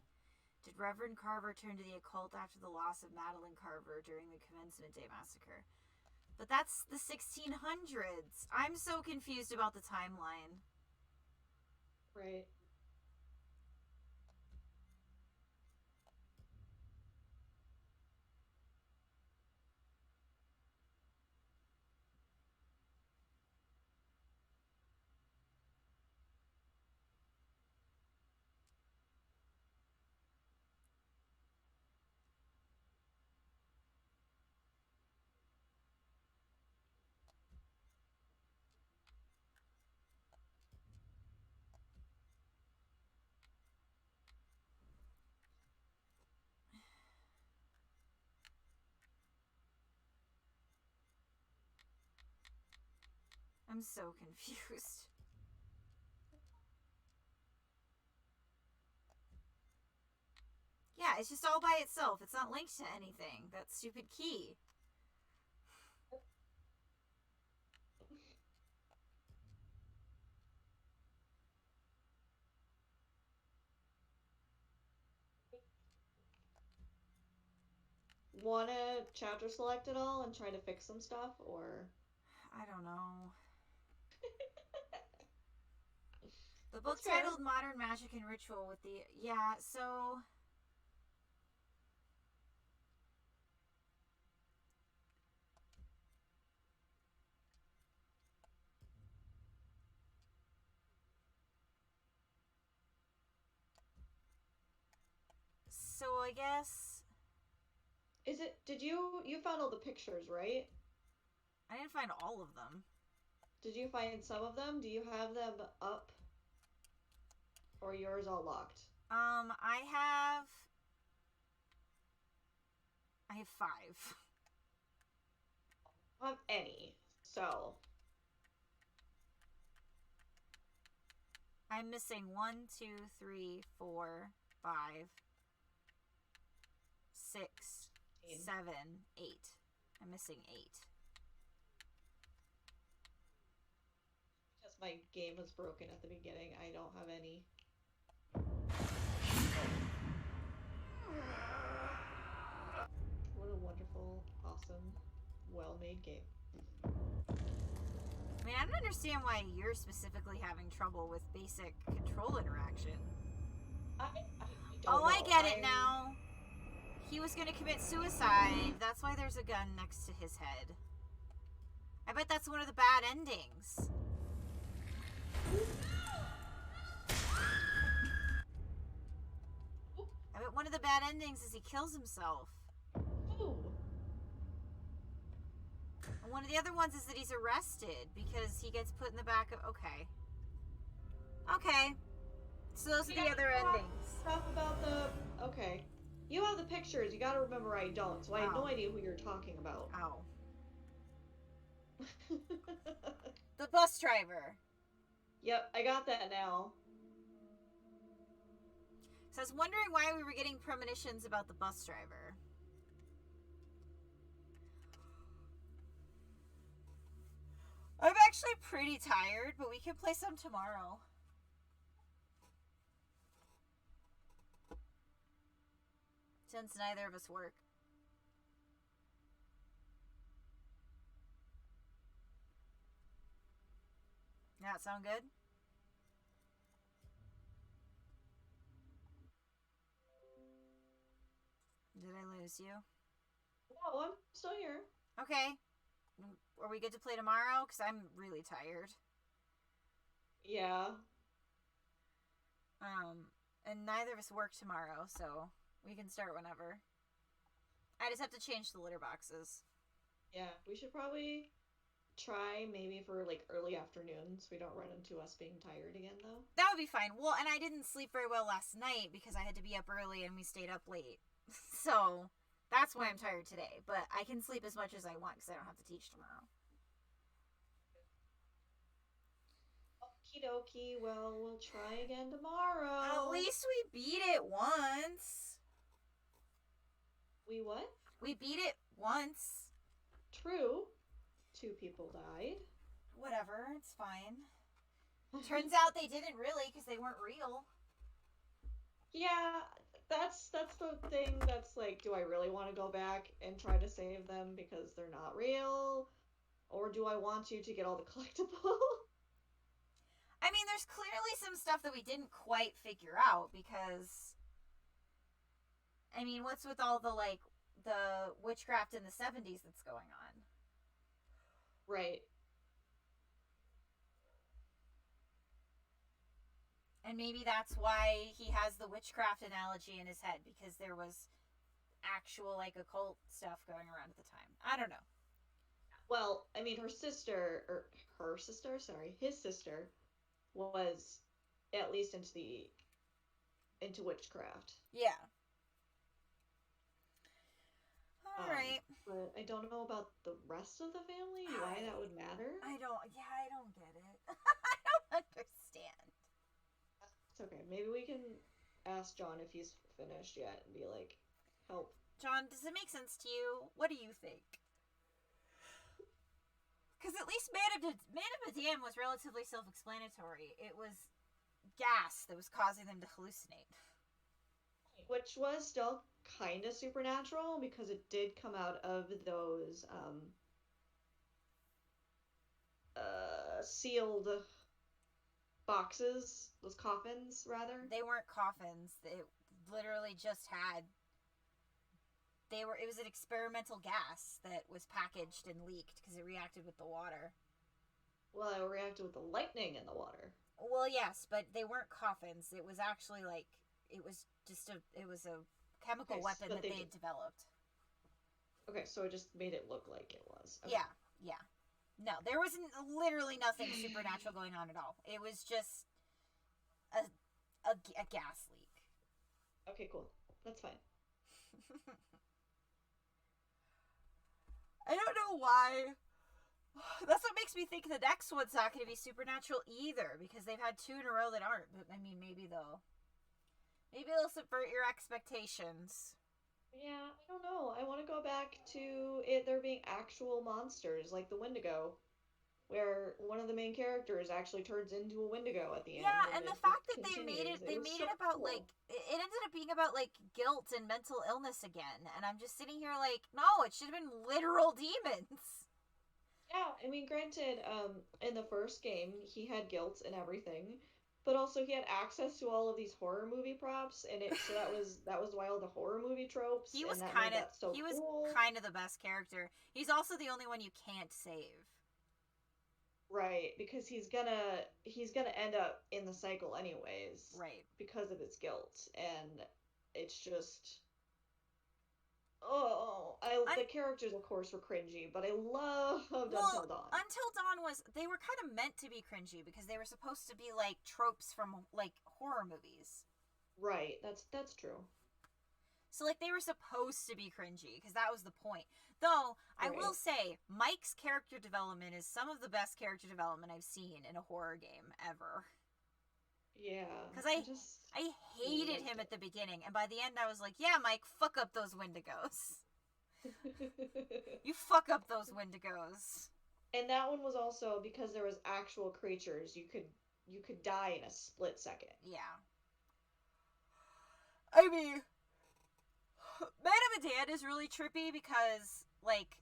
Did Reverend Carver turn to the occult after the loss of Madeline Carver during the Commencement Day massacre? But that's the 1600s. I'm so confused about the timeline. Right. I'm so confused. Yeah, it's just all by itself. It's not linked to anything. That stupid key. Want to chapter select it all and try to fix some stuff, or? I don't know. The book titled Modern Magic and Ritual with the... Yeah, so... So I guess... Is it... You found all the pictures, right? I didn't find all of them. Did you find some of them? Do you have them up? Or yours all locked? I have 5. I don't have any, so... I'm missing 1, 2, 3, 4, 5, 6, 7, 8. I'm missing 8. Because my game was broken at the beginning, I don't have any. What a wonderful, awesome, well-made game. I mean, I don't understand why you're specifically having trouble with basic control interaction. I get it now. He was gonna commit suicide. That's why there's a gun next to his head. I bet that's one of the bad endings. I bet one of the bad endings is he kills himself. Ooh. And one of the other ones is that he's arrested because he gets put in the back of... Okay. Okay. So those are the other endings. Talk about the... Okay. You have the pictures. You gotta remember I don't, so I have no idea who you're talking about. Oh. The bus driver. Yep, I got that now. So I was wondering why we were getting premonitions about the bus driver. I'm actually pretty tired, but we can play some tomorrow. Since neither of us work. That sound good? Did I lose you? No, I'm still here. Okay. Are we good to play tomorrow? Because I'm really tired. Yeah. And neither of us work tomorrow, so we can start whenever. I just have to change the litter boxes. Yeah, we should probably try maybe for like early afternoons. We don't run into us being tired again, though. That would be fine. Well, and I didn't sleep very well last night because I had to be up early and we stayed up late. So that's why I'm tired today. But I can sleep as much as I want because I don't have to teach tomorrow. Okie dokie. Well, we'll try again tomorrow. At least we beat it once. We what? We beat it once. True. 2 people died. Whatever, it's fine. Turns out they didn't really because they weren't real. Yeah, that's the thing that's like, do I really want to go back and try to save them because they're not real? Or do I want you to get all the collectible? I mean, there's clearly some stuff that we didn't quite figure out because... I mean, what's with all the, like, the witchcraft in the 70s that's going on? Right. And maybe that's why he has the witchcraft analogy in his head, because there was actual, like, occult stuff going around at the time. I don't know. Well, I mean, his sister was at least into witchcraft. Yeah. Alright. But I don't know about the rest of the family, why that would matter. I don't get it. I don't understand. It's okay. Maybe we can ask John if he's finished yet and be like, help. John, does it make sense to you? What do you think? Because at least Man of Medan was relatively self-explanatory. It was gas that was causing them to hallucinate. Which was still kind of supernatural because it did come out of those sealed boxes, those coffins rather. They weren't coffins. It literally just had it was an experimental gas that was packaged and leaked because it reacted with the water. Well, it reacted with the lightning in the water. Well, yes, but they weren't coffins. It was actually like it was a chemical weapon that they had developed. Okay, so it just made it look like it was. Okay. Yeah. No, there was literally nothing supernatural going on at all. It was just a gas leak. Okay, cool. That's fine. I don't know why. That's what makes me think the next one's not going to be supernatural either, because they've had 2 in a row that aren't. But I mean, maybe they'll subvert your expectations. Yeah, I don't know. I want to go back to it there being actual monsters, like the Wendigo, where one of the main characters actually turns into a Wendigo at the end. Yeah, and the fact that they made continues. it about cool. like it ended up being about like guilt and mental illness again, and I'm just sitting here like, no, it should have been literal demons. Yeah, I mean, granted, in the first game he had guilt and everything, but also he had access to all of these horror movie props, and so that was why all the horror movie tropes. He was and that kind made of that so cool. kind of the best character. He's also the only one you can't save. Right, because he's gonna end up in the cycle anyways. Right. Because of his guilt, and it's just the characters of course were cringy, but I loved Until Dawn. Until Dawn they were kind of meant to be cringy because they were supposed to be like tropes from like horror movies. Right, that's true. So like they were supposed to be cringy because that was the point. Though I will say Mike's character development is some of the best character development I've seen in a horror game ever. Yeah. Because I hated him at the beginning, and by the end I was like, yeah, Mike, fuck up those Wendigos. You fuck up those Wendigos. And that one was also because there was actual creatures. You could die in a split second. Yeah. I mean, Man of Medan is really trippy because, like,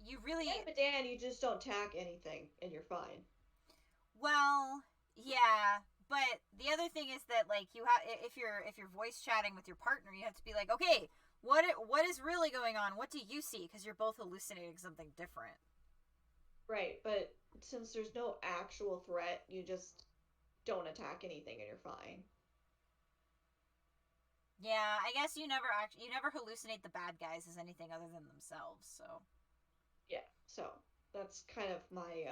you really... Man of Medan, you just don't tack anything, and you're fine. Well, yeah, but the other thing is that, like, you have if you're voice chatting with your partner, you have to be like, okay, what is really going on? What do you see? Because you're both hallucinating something different. Right, but since there's no actual threat, you just don't attack anything, and you're fine. Yeah, I guess you never hallucinate the bad guys as anything other than themselves. So. Yeah, so that's kind of my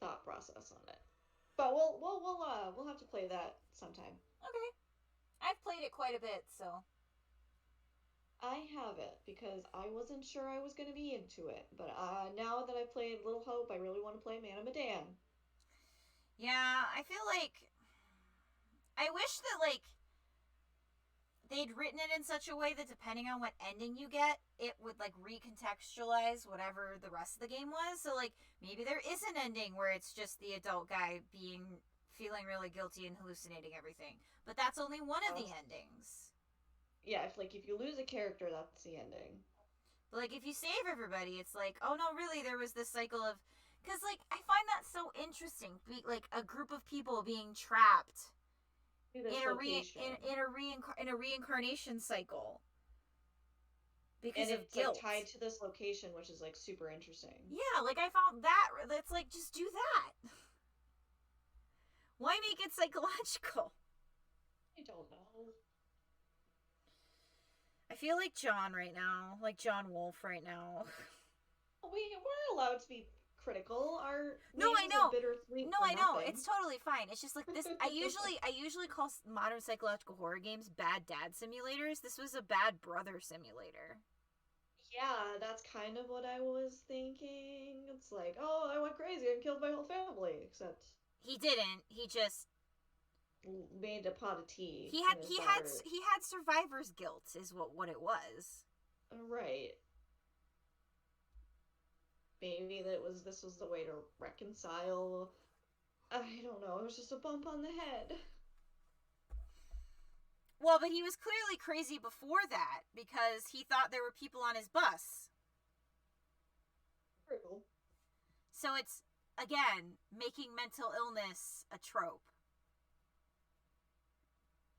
thought process on it. But we'll have to play that sometime. Okay. I've played it quite a bit, so. I haven't because I wasn't sure I was going to be into it. But now that I've played Little Hope, I really want to play Man of Medan. Yeah, I feel like I wish that like they'd written it in such a way that depending on what ending you get, it would like recontextualize whatever the rest of the game was. So like maybe there is an ending where it's just the adult guy feeling really guilty and hallucinating everything. But that's only one of the endings. Yeah, if you lose a character, that's the ending. But like if you save everybody, it's like, oh no, really, there was this cycle of, because like I find that so interesting, like a group of people being trapped in a reincarnation cycle because and of it's guilt. Like tied to this location, which is like super interesting. Yeah, like I found that's like just do that. Why make it psychological? I don't know. I feel like John right now, like John Wolfe right now. We're allowed to be critical. Our no, I know. Bittersweet no, for I know. nothing. It's totally fine. It's just like this. I usually call modern psychological horror games bad dad simulators. This was a bad brother simulator. Yeah, that's kind of what I was thinking. It's like, oh, I went crazy and killed my whole family. Except he didn't. He just made a pot of tea. He had survivor's guilt, is what it was. Right. Maybe this was the way to reconcile. I don't know. It was just a bump on the head. Well, but he was clearly crazy before that because he thought there were people on his bus. True. So it's again making mental illness a trope.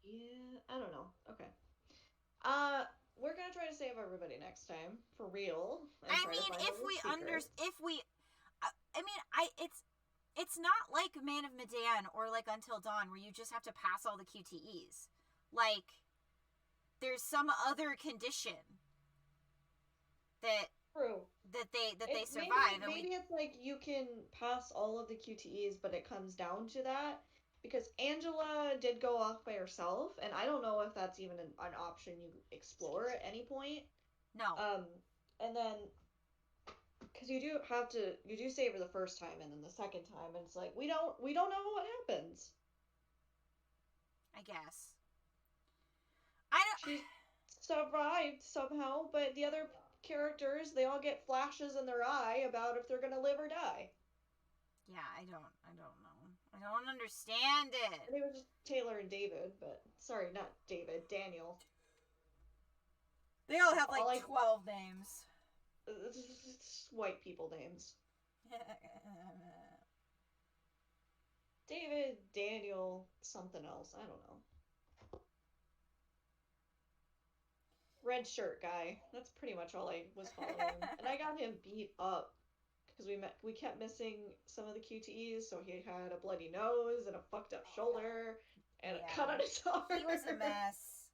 Yeah, I don't know. Okay. We're gonna try to save everybody next time for real. I mean, it's not like Man of Medan or like Until Dawn where you just have to pass all the QTEs. Like, there's some other condition that they survive. Maybe it's like you can pass all of the QTEs, but it comes down to that. Because Angela did go off by herself, and I don't know if that's even an option you explore at any point. No. And then, because you do save her the first time, and then the second time, and it's like we don't know what happens. I guess. She survived somehow, but the other characters, they all get flashes in their eye about if they're gonna live or die. Yeah, I don't know. I don't understand it. I think it was just Taylor and David, but sorry, not David, Daniel. They all have like 12 names. It's white people names. David, Daniel, something else. I don't know. Red shirt guy. That's pretty much all I was following. And I got him beat up because we kept missing some of the QTEs, so he had a bloody nose and a fucked up shoulder and a cut on his arm. He was a mess.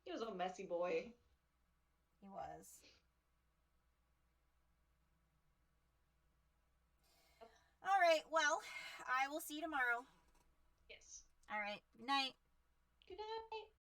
He was a messy boy. He was. All right. Well, I will see you tomorrow. Yes. All right. Good night. Good night.